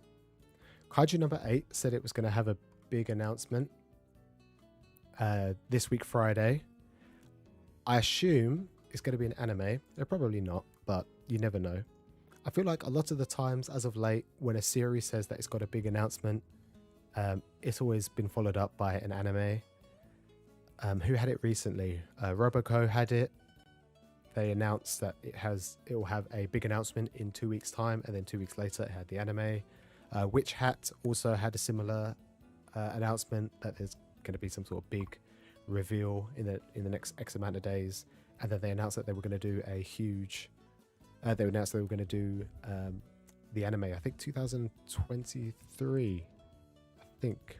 Kaiju number 8 said it was going to have a big announcement this week, Friday. I assume it's going to be an anime. They're probably not, but you never know. I feel like a lot of the times as of late, when a series says that it's got a big announcement, it's always been followed up by an anime. Who had it recently? Roboco had it. They announced that it will have a big announcement in 2 weeks' time, and then 2 weeks later it had the anime. Witch Hat also had a similar announcement that there's going to be some sort of big reveal in the next X amount of days, and then they announced that they were going to do a huge. They announced they were going to do the anime. I think 2023. I think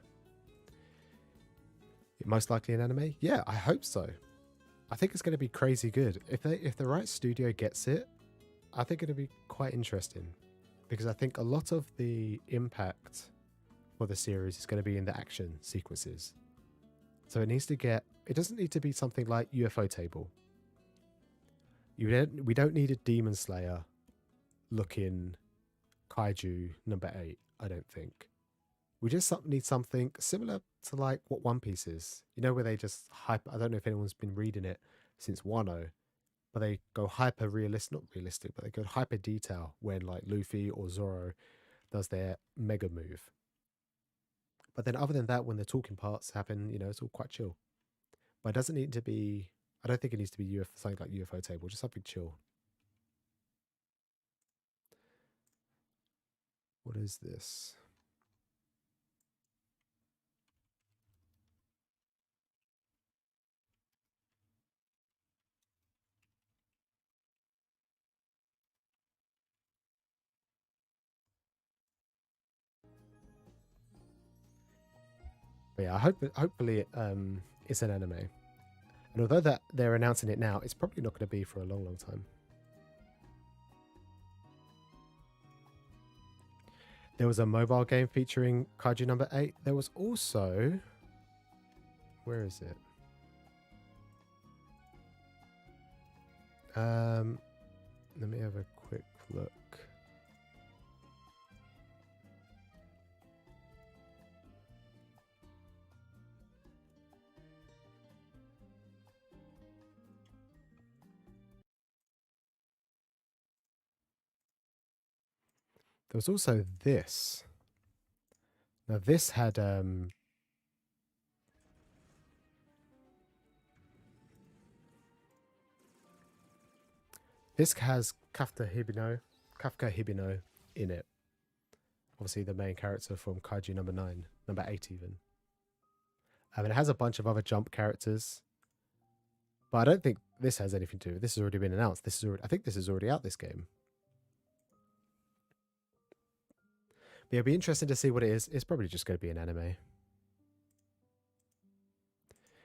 most likely an anime. Yeah, I hope so. I think it's going to be crazy good. If the right studio gets it, I think it'll be quite interesting, because I think a lot of the impact for the series is going to be in the action sequences. So it doesn't need to be something like UFO Table. We don't need a Demon Slayer looking Kaiju number 8, I don't think. We just need something similar to like what One Piece is. You know, where they just hyper... I don't know if anyone's been reading it since Wano, but they go hyper realistic, not realistic, but they go hyper detail when like Luffy or Zoro does their mega move. But then other than that, when the talking parts happen, it's all quite chill. But it doesn't need to be... I don't think it needs to be something like UFO Table, just something chill. is this? But yeah, hopefully it's an anime. And although that they're announcing it now, it's probably not going to be for a long, long time. There was a mobile game featuring Kaiju number 8. There was also... Where is it? Let me have a quick look. There was also this. Now this had this has Kafka Hibino in it. Obviously the main character from Kaiju number 9, number 8 even. And it has a bunch of other Jump characters. But I don't think this has anything to do with it. This has already been announced. I think this is already out, this game. But yeah, it'll be interesting to see what it is. It's probably just going to be an anime.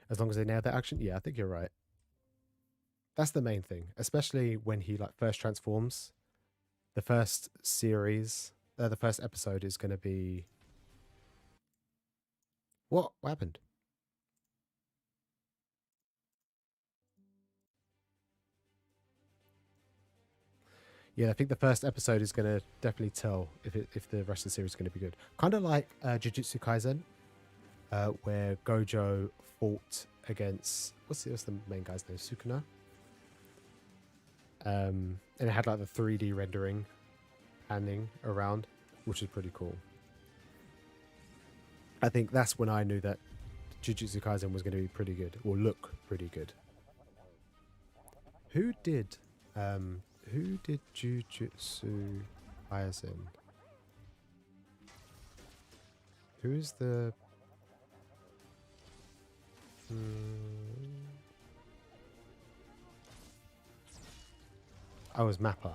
As long as they nail that action. Yeah, I think you're right. That's the main thing. Especially when he like first transforms. The first series, the first episode is going to be... What happened? Yeah, I think the first episode is going to definitely tell if the rest of the series is going to be good. Kind of like Jujutsu Kaisen, where Gojo fought against... What's the main guy's name? Sukuna? And it had like the 3D rendering panning around, which is pretty cool. I think that's when I knew that Jujutsu Kaisen was going to be pretty good, or look pretty good. Who did Jujutsu Kaisen? Who's the... Oh, it was Mappa.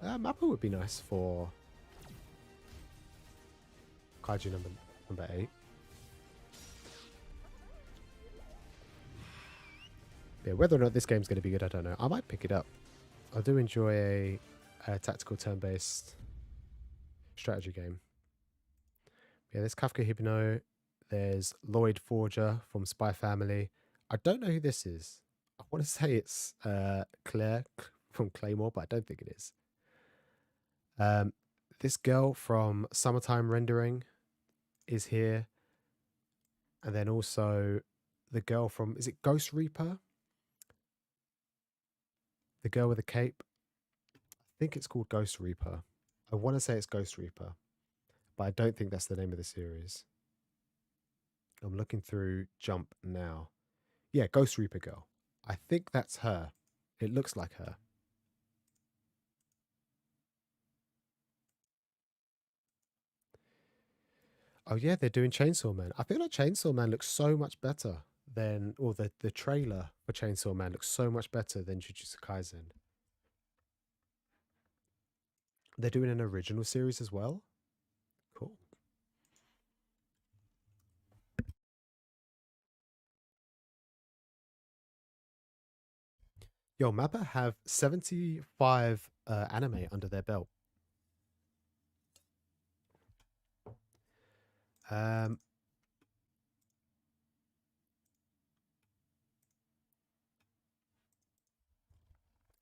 Mappa would be nice for Kaiju number 8. Yeah, whether or not this game's going to be good, I don't know. I might pick it up. I do enjoy a tactical turn-based strategy game. Yeah, there's Kafka Hibino. There's Lloyd Forger from Spy Family. I don't know who this is. I want to say it's Claire from Claymore, but I don't think it is. This girl from Summertime Rendering is here. And then also the girl from... Is it Ghost Reaper? The girl with the cape? I think it's called Ghost Reaper. I want to say it's Ghost Reaper, but I don't think that's the name of the series. I'm looking through Jump now. Yeah, Ghost Reaper girl. I think that's her. It looks like her. Oh yeah, they're doing Chainsaw Man. I feel like Chainsaw Man looks so much better than... Or the trailer for Chainsaw Man looks so much better than Jujutsu Kaisen. They're doing an original series as well. Cool. Yo, Mappa have 75 anime under their belt.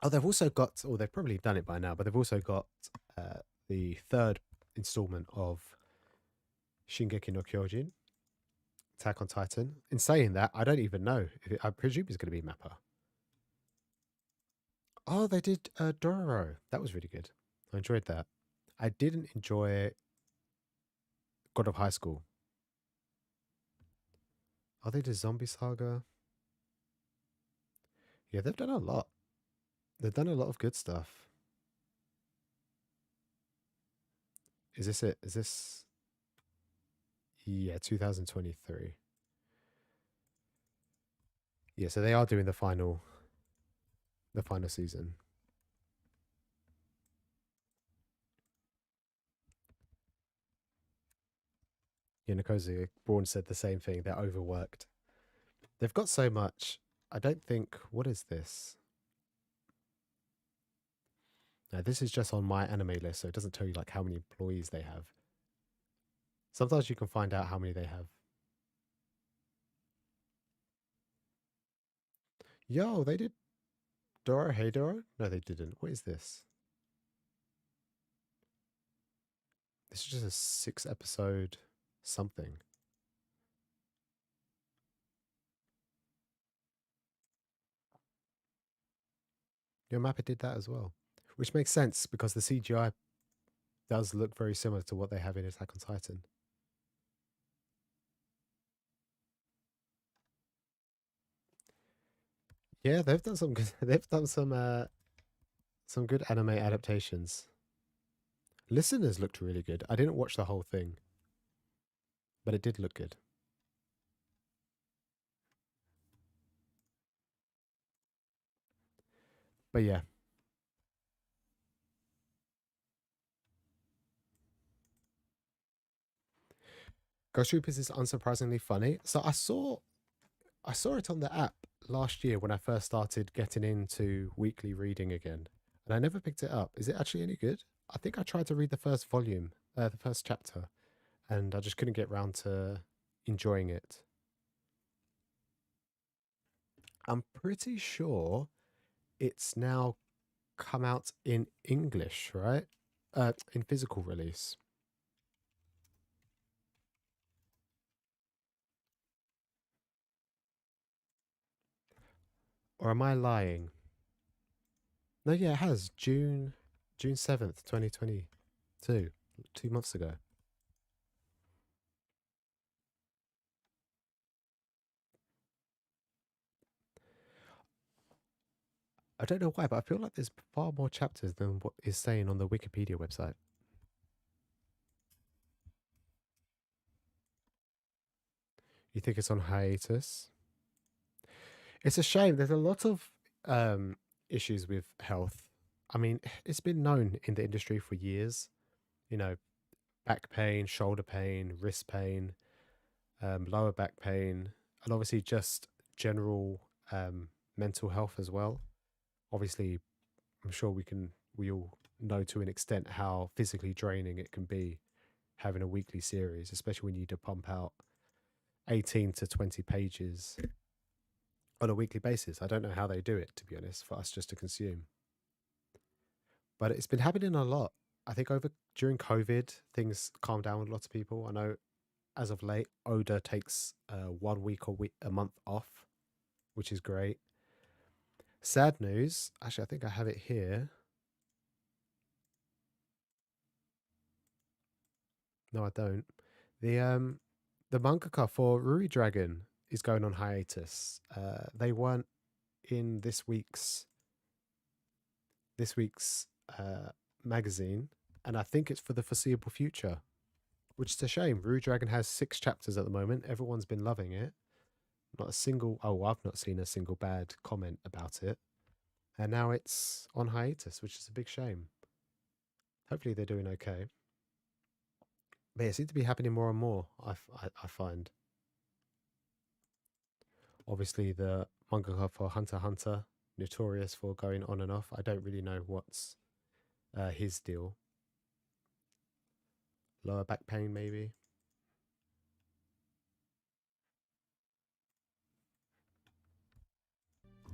Oh, they've also got, or they've probably done it by now, but they've also got the third installment of Shingeki no Kyojin, Attack on Titan. In saying that, I don't even know. I presume it's going to be Mappa. Oh, they did Dororo. That was really good. I enjoyed that. I didn't enjoy God of High School. Oh, they did Zombie Saga. Yeah, they've done a lot. They've done a lot of good stuff. Is this it? Is this... Yeah, 2023. Yeah, so they are doing the final season. Yeah, Nkosi Braun said the same thing. They're overworked. They've got so much. I don't think... What is this? No, this is just on my anime list, so it doesn't tell you like how many employees they have. Sometimes you can find out how many they have. Yo, they did Doro Hey Doro? No, they didn't. What is this? This is just a 6-episode something. Your Mappa did that as well. Which makes sense because the CGI does look very similar to what they have in Attack on Titan. Yeah, they've done some good, they've done some good anime adaptations. Listeners looked really good. I didn't watch the whole thing, but it did look good. But yeah. Ghost Troopers is unsurprisingly funny. So I saw it on the app last year when I first started getting into weekly reading again, and I never picked it up. Is it actually any good? I think I tried to read the first volume, the first chapter, and I just couldn't get round to enjoying it. I'm pretty sure it's now come out in English, right? In physical release. Or am I lying? No, yeah, it has. June 7th, 2022. 2 months ago. I don't know why, but I feel like there's far more chapters than what is saying on the Wikipedia website. You think it's on hiatus? It's a shame. There's a lot of issues with health. I mean, it's been known in the industry for years. You know, back pain, shoulder pain, wrist pain, lower back pain, and obviously just general mental health as well. Obviously, I'm sure we all know to an extent how physically draining it can be having a weekly series, especially when you need to pump out 18 to 20 pages on a weekly basis. I don't know how they do it, to be honest, for us just to consume. But it's been happening a lot. I think during COVID, things calmed down with lots of people. I know as of late, Oda takes 1 week or a month off, which is great. Sad news. Actually, I think I have it here. No, I don't. The mangaka for Ruri Dragon is going on hiatus. They weren't in this week's magazine, and I think it's for the foreseeable future, which is a shame. Ruri Dragon has 6 chapters at the moment. Everyone's been loving it. Not a single... Oh, I've not seen a single bad comment about it. And now it's on hiatus, which is a big shame. Hopefully they're doing okay. But it seems to be happening more and more, I find. Obviously, the mangaka for Hunter x Hunter, notorious for going on and off. I don't really know what's his deal. Lower back pain, maybe.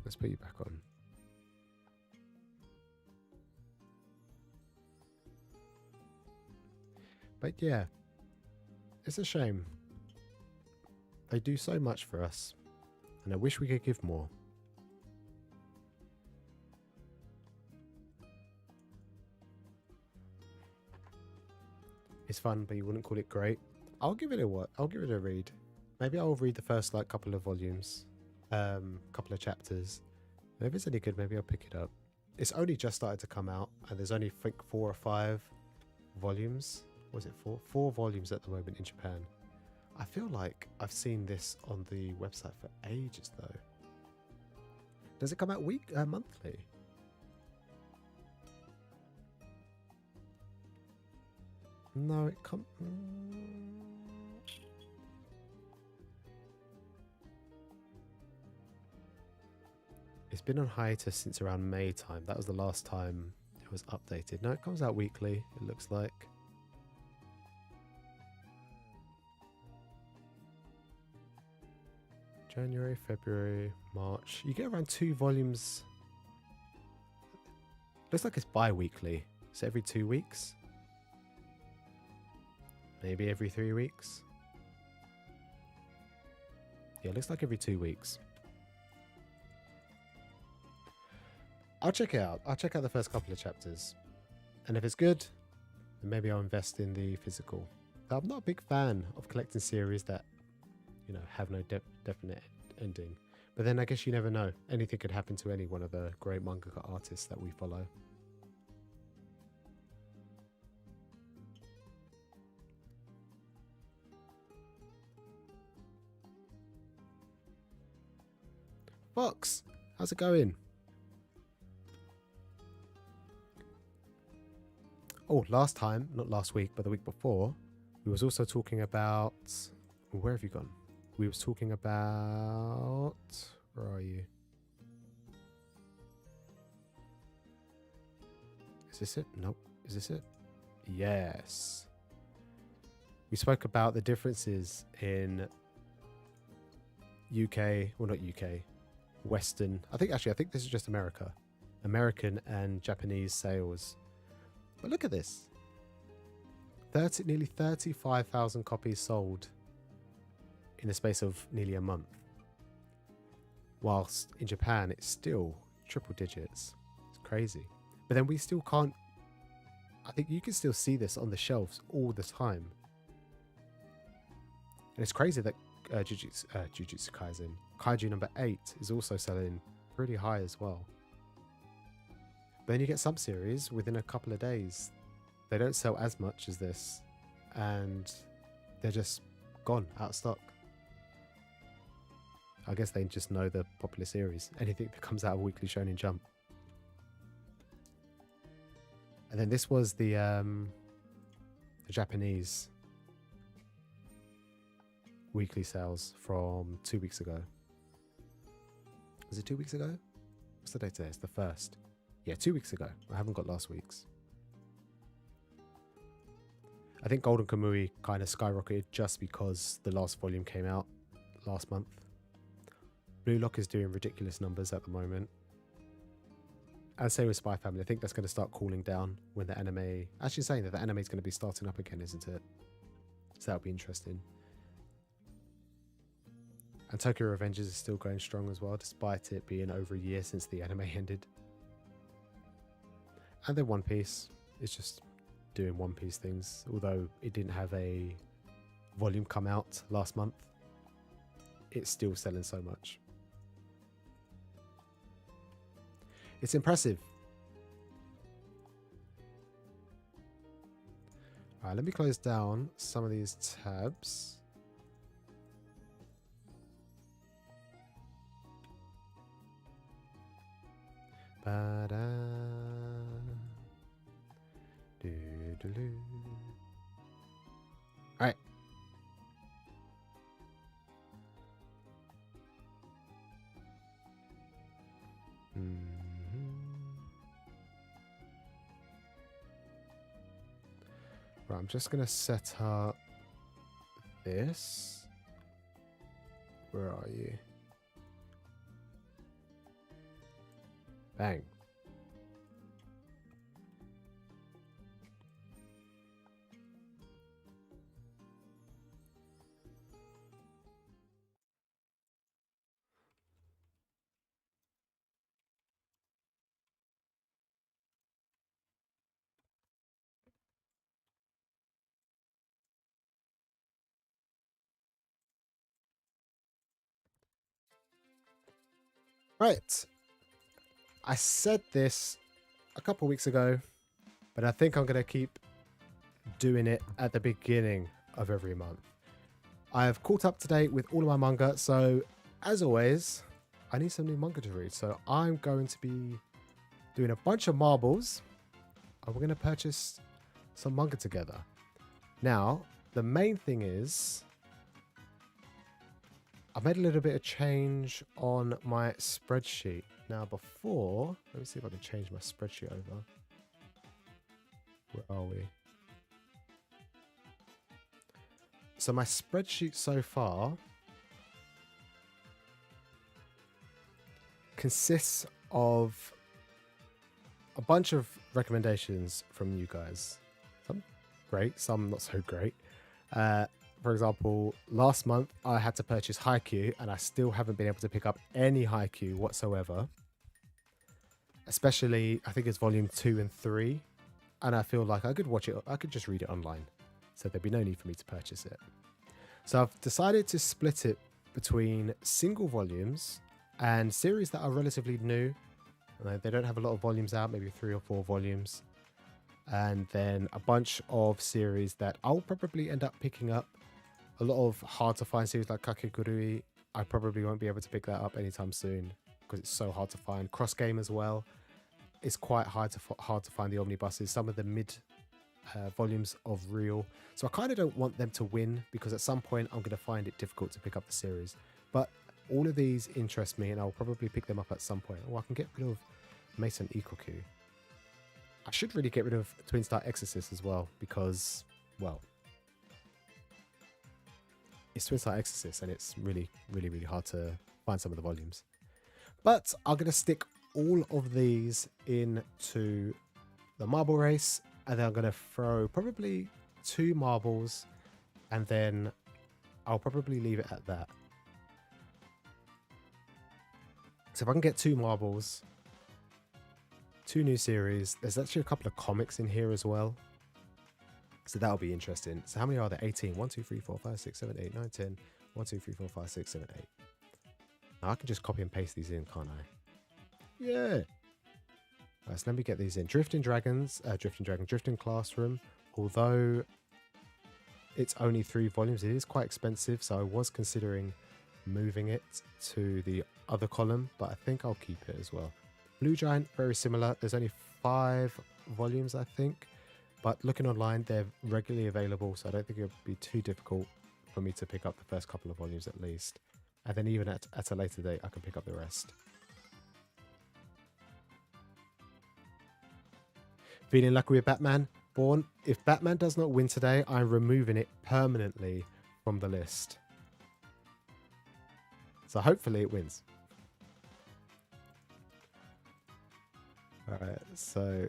Let's put you back on. But yeah, it's a shame. They do so much for us, and I wish we could give more. It's fun, but you wouldn't call it great. I'll give it a read. Maybe I'll read the first couple of volumes, couple of chapters. And if it's any good, maybe I'll pick it up. It's only just started to come out, and there's only I think 4 or 5 volumes. Was it 4? 4 volumes at the moment in Japan. I feel like I've seen this on the website for ages though. Does it come out monthly? No, it can't. It's been on hiatus since around May time. That was the last time it was updated. No, it comes out weekly, it looks like. January, February, March. You get around 2 volumes. Looks like it's bi-weekly. So every 2 weeks. Maybe every 3 weeks. Yeah, it looks like every 2 weeks. I'll check it out. I'll check out the first couple of chapters. And if it's good, then maybe I'll invest in the physical. I'm not a big fan of collecting series that, you know, have no definite ending. But then I guess you never know. Anything could happen to any one of the great mangaka artists that we follow. Fox, how's it going? Oh, last time, not last week, but the week before, we was also talking about... Where have you gone? We was talking about... Where are you? Is this it? Nope. Is this it? Yes. We spoke about the differences in UK, well not UK, Western, I think this is just America. American and Japanese sales. But look at this. Nearly 35,000 copies sold in the space of nearly a month. Whilst in Japan, it's still triple digits. It's crazy. But then we still can't... I think you can still see this on the shelves all the time. And it's crazy that Jujutsu Kaisen, Kaiju number 8 is also selling pretty high as well. But then you get some series within a couple of days. They don't sell as much as this. And they're just gone, out of stock. I guess they just know the popular series. Anything that comes out of Weekly Shonen Jump. And then this was the Japanese weekly sales from 2 weeks ago. Was it 2 weeks ago? What's the date today? It's the 1st. Yeah, 2 weeks ago. I haven't got last week's. I think Golden Kamui kind of skyrocketed just because the last volume came out last month. Blue Lock is doing ridiculous numbers at the moment. And same with Spy Family. I think that's going to start cooling down when the anime... Actually saying that the anime is going to be starting up again, isn't it? So that'll be interesting. And Tokyo Revengers is still going strong as well, despite it being over a year since the anime ended. And then One Piece is just doing One Piece things, although it didn't have a volume come out last month. It's still selling so much. It's impressive. Alright, let me close down some of these tabs. Ba-da. Do-do-do. Alright. Right, I'm just going to set up this. Where are you? Bang. Right. I said this a couple weeks ago, but I think I'm going to keep doing it at the beginning of every month. I have caught up to date with all of my manga, so as always, I need some new manga to read. So I'm going to be doing a bunch of marbles, and we're going to purchase some manga together. Now, the main thing is, I made a little bit of change on my spreadsheet. Now before, let me see if I can change my spreadsheet over. Where are we? So my spreadsheet so far consists of a bunch of recommendations from you guys. Some great, some not so great. For example, last month I had to purchase Haikyuu and I still haven't been able to pick up any Haikyuu whatsoever. Especially, I think it's volume 2 and 3. And I feel like I could watch it, I could just read it online. So there'd be no need for me to purchase it. So I've decided to split it between single volumes and series that are relatively new. They don't have a lot of volumes out, maybe 3 or 4 volumes. And then a bunch of series that I'll probably end up picking up. A lot of hard to find series like Kakegurui, I probably won't be able to pick that up anytime soon because it's so hard to find. Cross Game as well. It's quite hard to find the omnibuses. Some of the mid volumes of Real. So I kind of don't want them to win because at some point I'm going to find it difficult to pick up the series. But all of these interest me and I'll probably pick them up at some point. Or I can get rid of Mason Ikoku. I should really get rid of Twin Star Exorcist as well because, well, it's Twin Star Exorcist and it's really, really, really hard to find some of the volumes. But I'm going to stick all of these into the marble race and then I'm going to throw probably 2 marbles and then I'll probably leave it at that. So if I can get 2 marbles, 2 new series, there's actually a couple of comics in here as well. So that'll be interesting. So how many are there? 18. 1, 2, 3, 4, 5, 6, 7, 8, 9, 10. 1, 2, 3, 4, 5, 6, 7, 8. Now I can just copy and paste these in, can't I? Yeah. Right, so let me get these in. Drifting Classroom. Although it's only 3 volumes, it is quite expensive. So I was considering moving it to the other column, but I think I'll keep it as well. Blue Giant, very similar. There's only 5 volumes, I think. But looking online, they're regularly available, so I don't think it would be too difficult for me to pick up the first couple of volumes at least. And then even at a later date, I can pick up the rest. Feeling lucky with Batman? Born. If Batman does not win today, I'm removing it permanently from the list. So hopefully it wins. Alright, so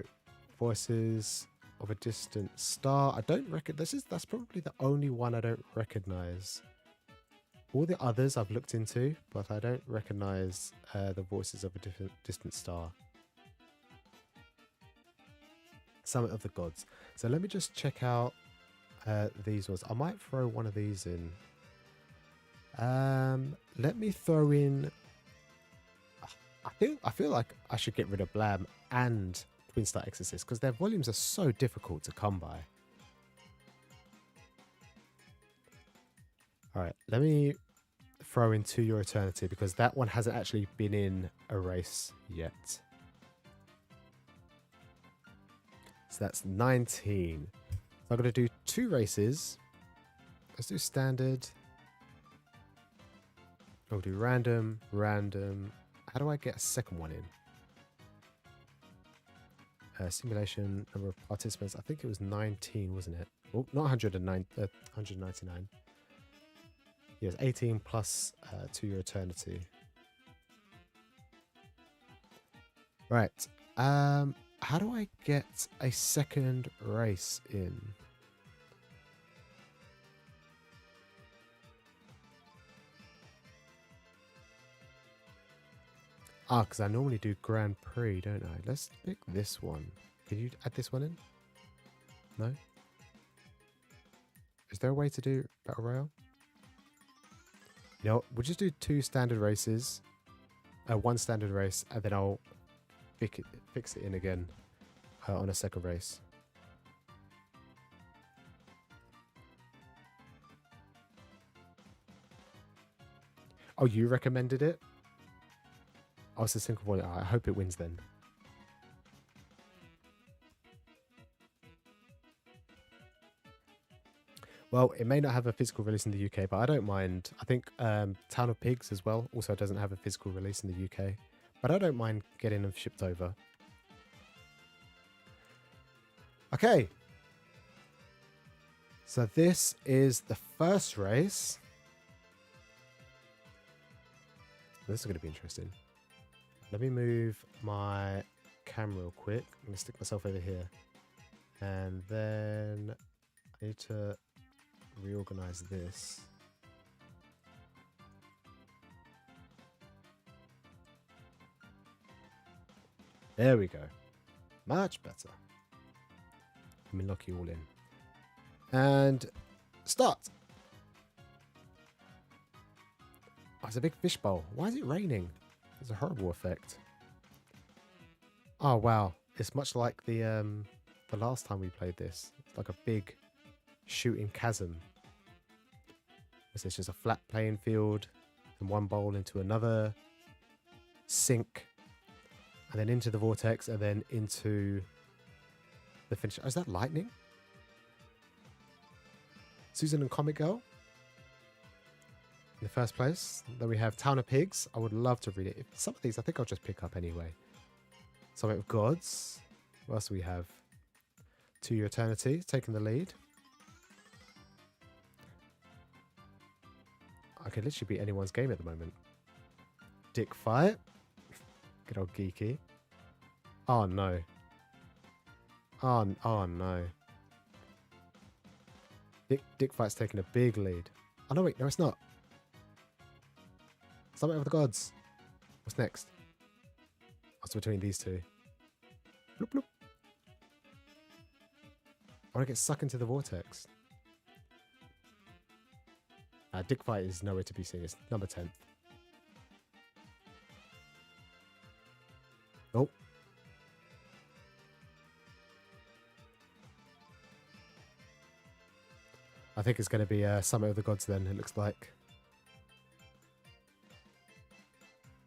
Voices of a Distant Star. I don't reckon that's probably the only one I don't recognize. All the others I've looked into, but I don't recognize the Voices of a Distant Star. Summit of the Gods. So let me just check out these ones. I might throw one of these in. Let me throw in. I feel like I should get rid of Blam and Twin Star Exorcist because their volumes are so difficult to come by. Alright, let me throw in To Your Eternity because that one hasn't actually been in a race yet. So that's 19. So I'm going to do 2 races. Let's do standard. I'll do random, random. How do I get a second one in? Simulation, number of participants. I think it was 19, wasn't it? Oh, not 199. Yes, 18 plus To Your Eternity. Right. How do I get a second race in? Ah, because I normally do Grand Prix, don't I? Let's pick this one. Can you add this one in? No? Is there a way to do Battle Royale? You know, we'll just do 2 standard races. 1 standard race, and then I'll fix it in again on a second race. Oh, you recommended it? Oh, it's a single volume. I hope it wins then. Well, it may not have a physical release in the UK, but I don't mind. I think Town of Pigs as well also doesn't have a physical release in the UK, but I don't mind getting them shipped over. Okay. So this is the first race. This is going to be interesting. Let me move my camera real quick. I'm going to stick myself over here. And then I need to reorganize this. There we go. Much better. Let me lock you all in. And start. Oh, it's a big fishbowl. Why is it raining? It's a horrible effect. Oh wow. It's much like the last time we played this. It's like a big shooting chasm. It's just a flat playing field and one bowl into another sink and then into the vortex and then into the finish. Oh, is that lightning? Susan and Comic Girl in the first place. Then we have Town of Pigs. I would love to read it. Some of these I think I'll just pick up anyway. Summit of Gods. What else do we have? To Your Eternity, taking the lead. I could literally beat anyone's game at the moment. Dick Fight. Good old Geeky. Oh no. Oh no. Dick Fight's taking a big lead. Oh no, wait, no it's not. Summit of the Gods. What's next? What's between these two? Bloop, bloop. I want to get sucked into the vortex. Dick Fight is nowhere to be seen. It's number 10. Oh. I think it's going to be Summit of the Gods then, it looks like.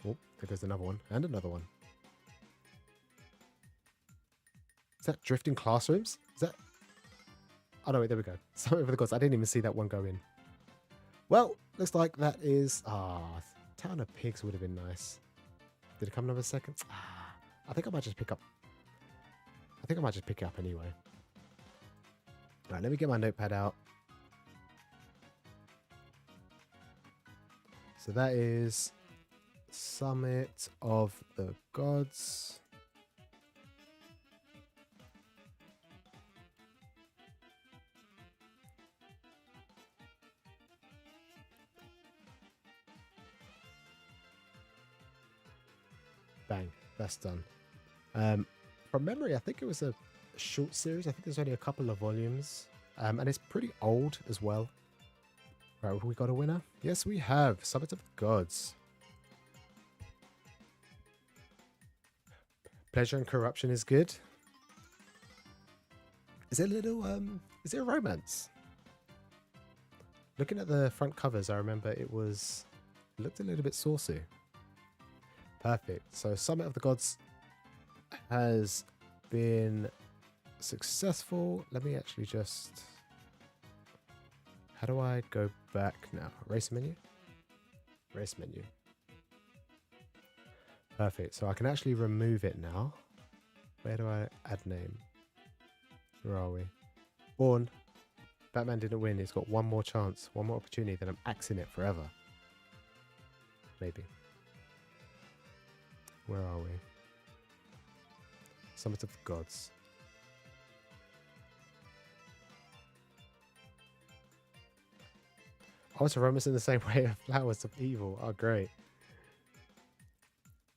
Oh, there goes another one. And another one. Is that Drifting Classrooms? Is that... Oh no, wait, there we go. Summit of the Gods. I didn't even see that one go in. Well, looks like that is... Town of Pigs would have been nice. Did it come number second? I think I might just pick up... I think I might just pick it up anyway. Alright, let me get my notepad out. So that is Summit of the Gods. Bang, that's done. From memory, I think it was a short series. I think there's only a couple of volumes. And it's pretty old as well. Right, have we got a winner? Yes, we have. Summit of the Gods. Pleasure and Corruption is good. Is it a little, is it a romance? Looking at the front covers, I remember it looked a little bit saucy. Perfect. So Summit of the Gods has been successful. Let me actually just... How do I go back now? Race menu? Race menu. Perfect. So I can actually remove it now. Where do I add name? Where are we? Born. Batman didn't win. He's got one more chance. One more opportunity. Then I'm axing it forever. Maybe. Where are we? Summit of the Gods. Oh, it's a romance in the same way of Flowers of Evil. Oh, great.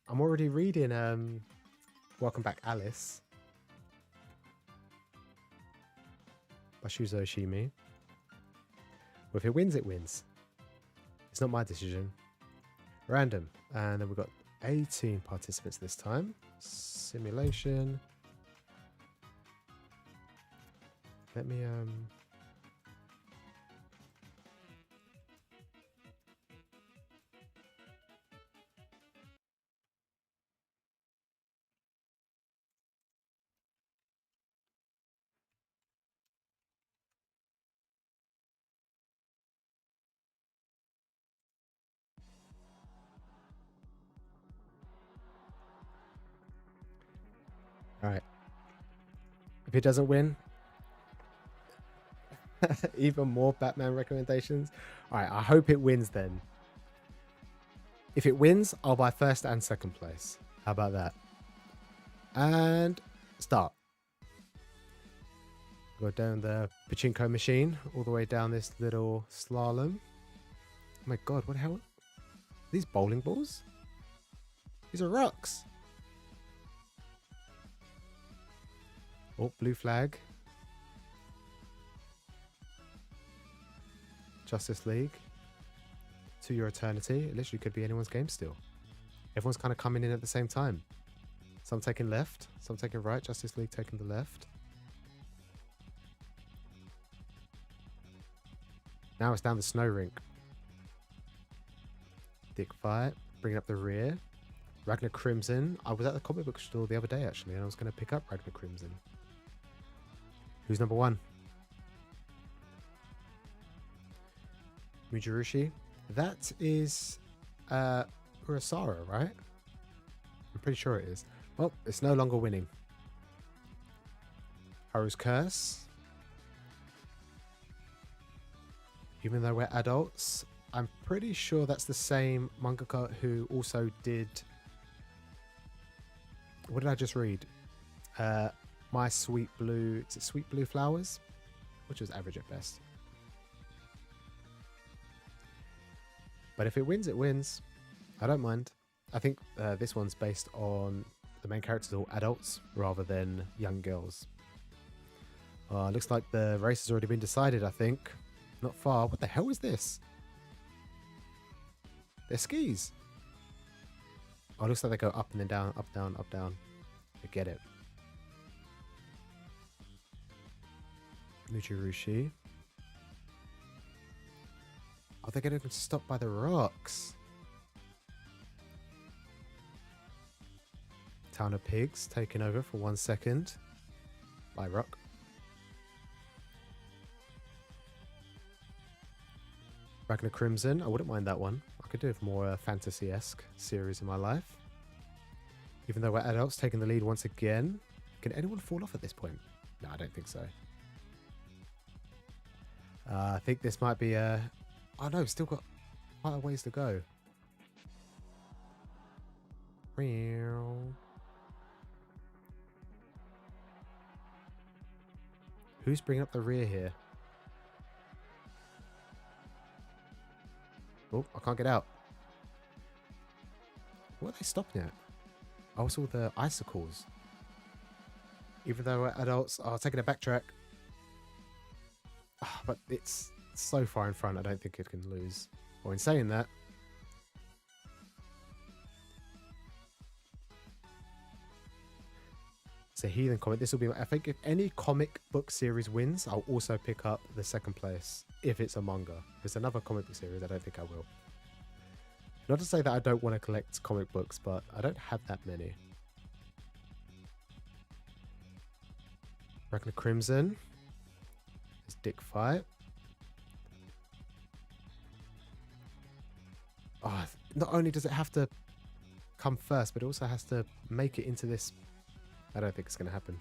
I'm already reading Welcome Back, Alice by Shuzo Oshimi. Well, if it wins, it wins. It's not my decision. Random. And then we've got 18 participants this time. Simulation. Let me All right. If it doesn't win, even more Batman recommendations. All right, I hope it wins then. If it wins, I'll buy first and second place. How about that? And start. Go down the pachinko machine all the way down this little slalom. Oh my god, what the hell? Are these bowling balls? These are rocks. Oh, blue flag. Justice League. To Your Eternity. It literally could be anyone's game still. Everyone's kind of coming in at the same time. Some taking left, some taking right. Justice League taking the left. Now it's down the snow rink. Dick fight. Bringing up the rear. Ragnar Crimson. I was at the comic book store the other day actually, and I was going to pick up Ragnar Crimson. Who's number one? Mujirushi. That is Urasara, right? I'm pretty sure it is. Well, it's no longer winning. Haru's Curse. Even though we're adults, I'm pretty sure that's the same mangaka who also did... What did I just read? My Sweet Blue... Is it Sweet Blue Flowers? Which was average at best. But if it wins, it wins. I don't mind. I think this one's based on the main characters are all adults rather than young girls. Looks like the race has already been decided, I think. Not far. What the hell is this? They're skis. Oh, it looks like they go up and then down, up, down, up, down. I get it. Mujirushi. Oh, they're going to stop by the rocks. Town of Pigs taking over for 1 second. By rock. Ragnar Crimson. I wouldn't mind that one. I could do with more fantasy-esque series in my life. Even though we're adults, taking the lead once again. Can anyone fall off at this point? No, I don't think so. I think this might be a... Oh no, still got quite a ways to go. Who's bringing up the rear here? Oh, I can't get out. What are they stopping at? Oh, it's all the icicles. Even though we're adults, taking a backtrack. But it's so far in front, I don't think it can lose. Or in saying that, it's a heathen comic. This will be, I think, if any comic book series wins, I'll also pick up the second place if it's a manga. If it's another comic book series, I don't think I will. Not to say that I don't want to collect comic books, but I don't have that many. Ragnar Crimson. It's Dick Fight. Oh, not only does it have to come first, but it also has to make it into this. I don't think it's going to happen.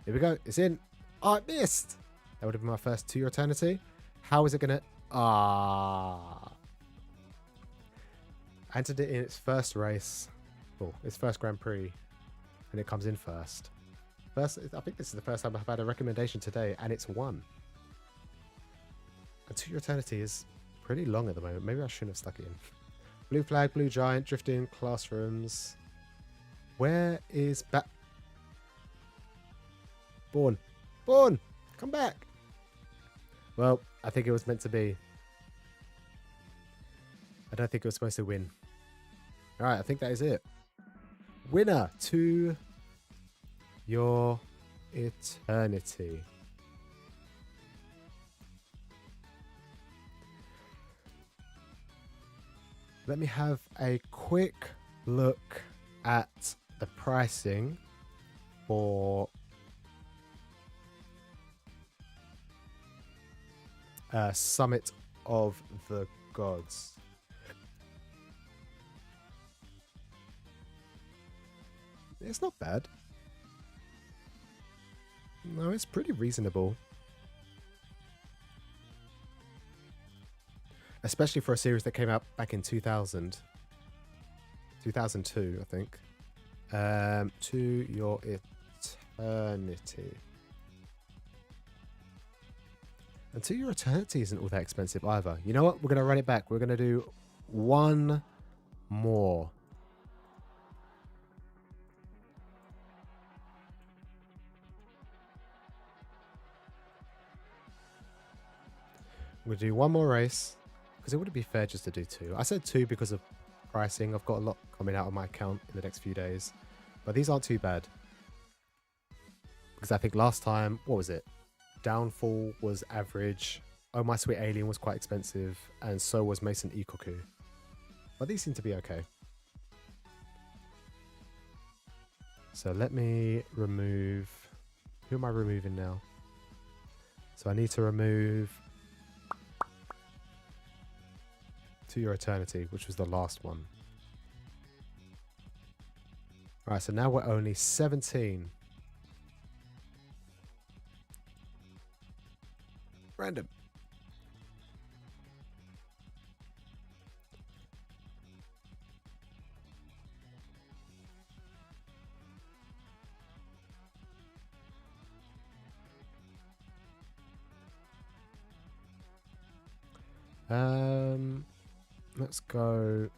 Here we go. It's in. Oh, I missed. That would have been my first To Your Eternity. How is it going to... Entered it in its first race. Oh, its first Grand Prix. And it comes in first. I think this is the first time I've had a recommendation today, and it's won. And To Your Eternity is pretty long at the moment. Maybe I shouldn't have stuck it in. Blue Flag, Blue Giant, Drifting, Classrooms. Where is Born? Come back! Well, I think it was meant to be. I don't think it was supposed to win. Alright, I think that is it. Winner To Your Eternity. Let me have a quick look at the pricing for Summit of the Gods. It's not bad. No, it's pretty reasonable. Especially for a series that came out back in 2000. 2002, I think. To Your Eternity. And To Your Eternity isn't all that expensive either. You know what? We're going to run it back. We're going to do one more. We'll do one more race. Because it wouldn't be fair just to do two. I said two because of pricing. I've got a lot coming out of my account in the next few days. But these aren't too bad. Because I think last time, what was it? Downfall was average. Oh My Sweet Alien was quite expensive. And so was Mason Ikoku. But these seem to be okay. So let me remove... Who am I removing now? So I need to remove... To Your Eternity, which was the last one. Alright, so now we're only 17. Random. Let's go.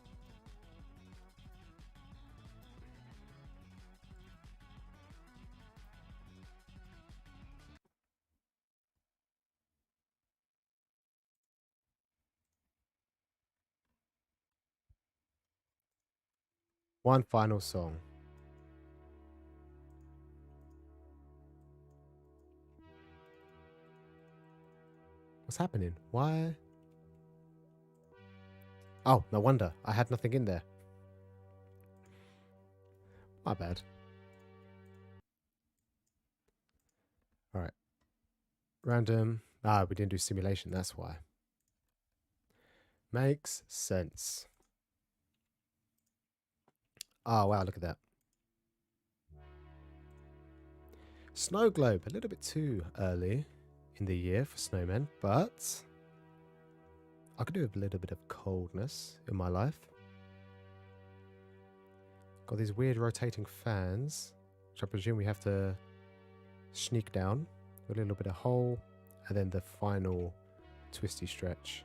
One final song. What's happening? Why? Oh, no wonder. I had nothing in there. My bad. Alright. Random. Ah, we didn't do simulation, that's why. Makes sense. Oh, wow, look at that. Snow globe. A little bit too early in the year for snowmen, but I could do with a little bit of coldness in my life. Got these weird rotating fans, which I presume we have to sneak down. A little bit of hole, and then the final twisty stretch.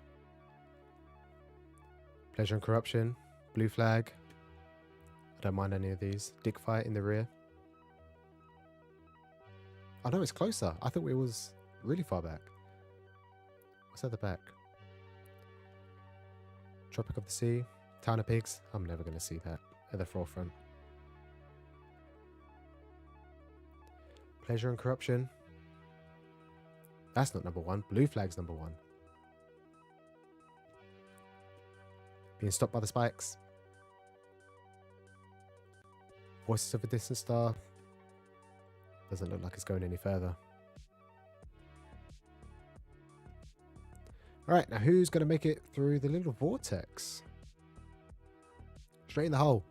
Pleasure and Corruption, Blue Flag. I don't mind any of these. Dick Fight in the rear. I know it's closer. I thought it was really far back. What's at the back? Tropic of the Sea, Town of Pigs. I'm never going to see that at the forefront. Pleasure and Corruption. That's not number one. Blue Flag's number one. Being Stopped by the Spikes. Voices of a Distant Star. Doesn't look like it's going any further. Alright, now who's going to make it through the little vortex? Straight in the hole.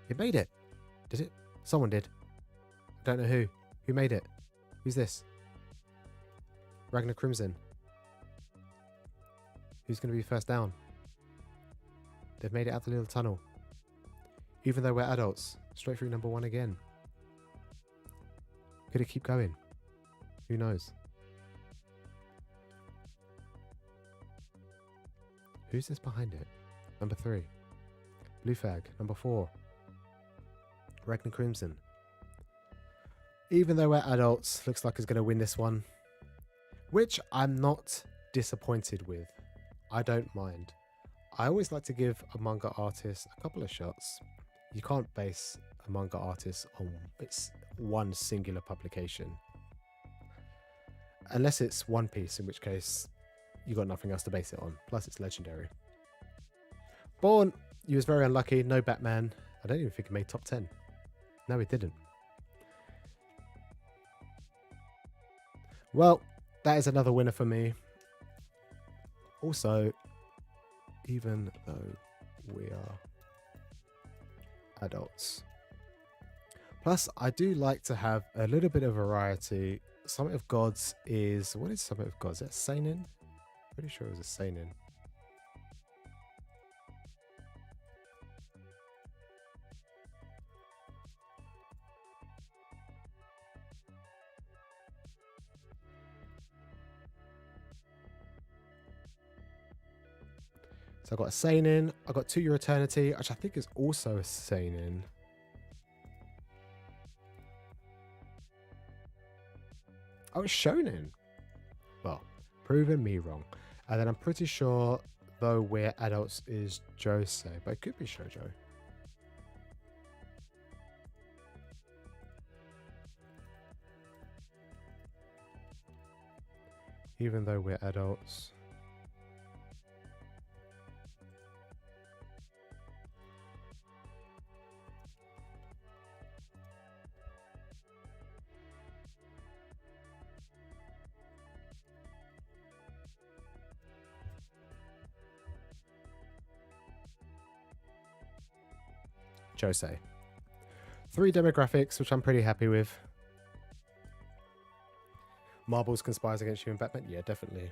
It made it. Did it? Someone did. I don't know who. Who made it? Who's this? Ragnar Crimson. Who's going to be first down? They've made it out the little tunnel. Even though we're adults. Straight through number one again. Could it keep going? Who knows? Who's this behind it? Number 3. Blue Flag. Number 4. Ragnar Crimson. Even though we're adults, looks like it's going to win this one. Which I'm not disappointed with. I don't mind. I always like to give a manga artist a couple of shots. You can't base a manga artist on its one singular publication. Unless it's One Piece, in which case you got nothing else to base it on. Plus it's legendary. Born, you was very unlucky. No Batman. I don't even think it made top 10. No, it didn't. Well, that is another winner for me. Also, even though we are adults. Plus, I do like to have a little bit of variety. Summit of Gods is... What is Summit of Gods? Is that seinen? Pretty sure it was a seinen. So I got a seinen. I got To Your Eternity, which I think is also a seinen. Oh, it's shonen. Well, proving me wrong. And then I'm pretty sure Though We're Adults is josei, but it could be shoujo. Even Though We're Adults. Josei. 3 demographics, which I'm pretty happy with. Marbles conspires against you and Batman? Yeah, definitely.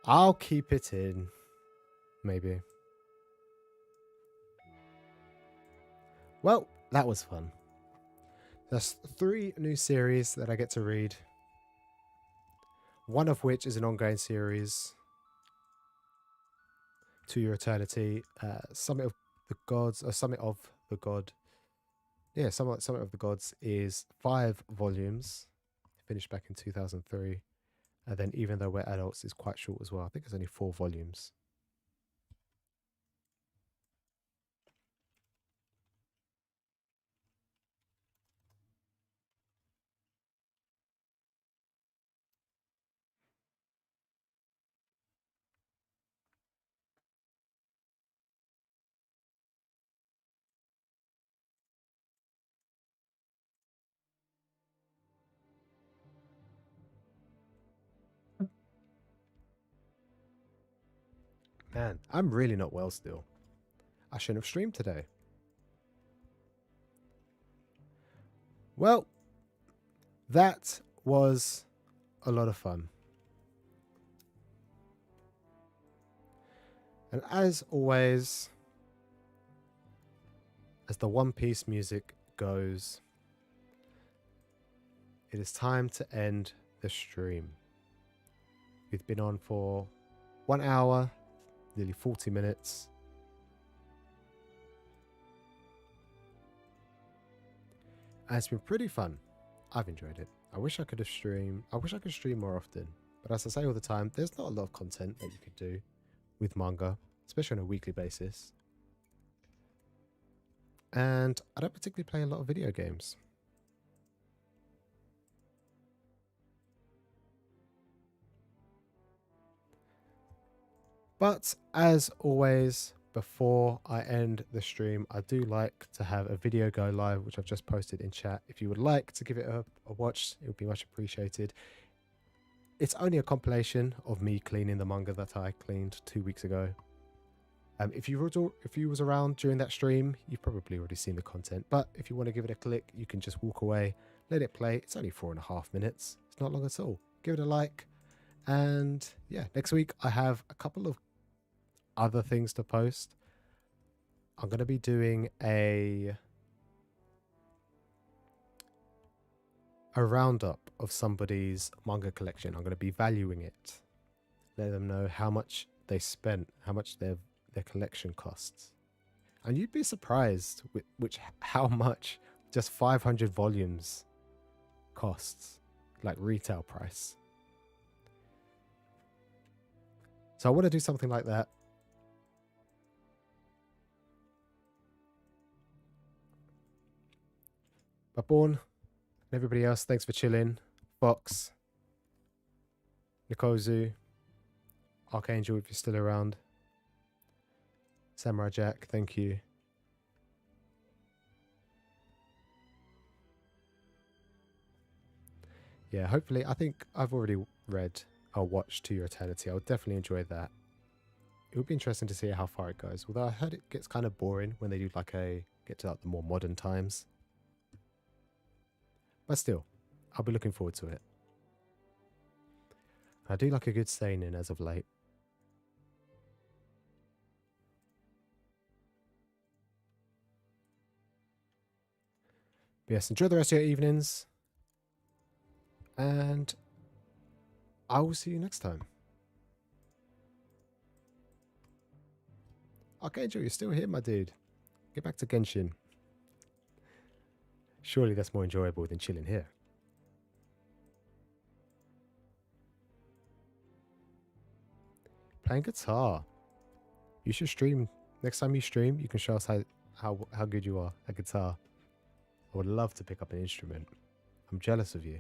I'll keep it in. Maybe. Well, that was fun. There's 3 new series that I get to read. One of which is an ongoing series. To Your Eternity. Summit of the Gods, or Summit of the God. Yeah, Summit of the Gods is 5 volumes. Finished back in 2003. And then Even Though We're Adults is quite short as well. I think it's only 4 volumes. Man, I'm really not well still. I shouldn't have streamed today. Well, that was a lot of fun. And as always, as the One Piece music goes, it is time to end the stream. We've been on for 1 hour, nearly 40 minutes. And it's been pretty fun. I've enjoyed it. I wish I could stream more often. But as I say all the time, there's not a lot of content that you could do with manga, especially on a weekly basis. And I don't particularly play a lot of video games. But as always, before I end the stream, I do like to have a video go live, which I've just posted in chat. If you would like to give it a watch, it would be much appreciated. It's only a compilation of me cleaning the manga that I cleaned 2 weeks ago. If you was around during that stream, you've probably already seen the content. But if you want to give it a click, you can just walk away, let it play. It's only 4.5 minutes. It's not long at all. Give it a like. And yeah, next week I have a couple of other things to post. I'm going to be doing a roundup of somebody's manga collection. I'm going to be valuing it. Let them know how much they spent, how much their collection costs. And you'd be surprised with how much just 500 volumes costs, like retail price. So I want to do something like that. But Born and everybody else, thanks for chilling. Fox, Nikozu, Archangel, if you're still around. Samurai Jack, thank you. Yeah, hopefully, I think I've already read or watched To Your Eternity. I would definitely enjoy that. it would be interesting to see how far it goes. Although I heard it gets kind of boring when they do like get to like the more modern times. But still, I'll be looking forward to it. I do like a good seinen as of late. But yes, enjoy the rest of your evenings. And I will see you next time. Okay, Joe, you're still here, my dude. Get back to Genshin. Surely that's more enjoyable than chilling here. Playing guitar. You should stream. Next time you stream, you can show us how good you are at guitar. I would love to pick up an instrument. I'm jealous of you.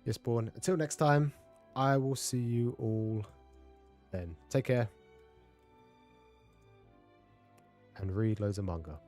Yes, Born. Until next time, I will see you all then. Take care. And read loads of manga.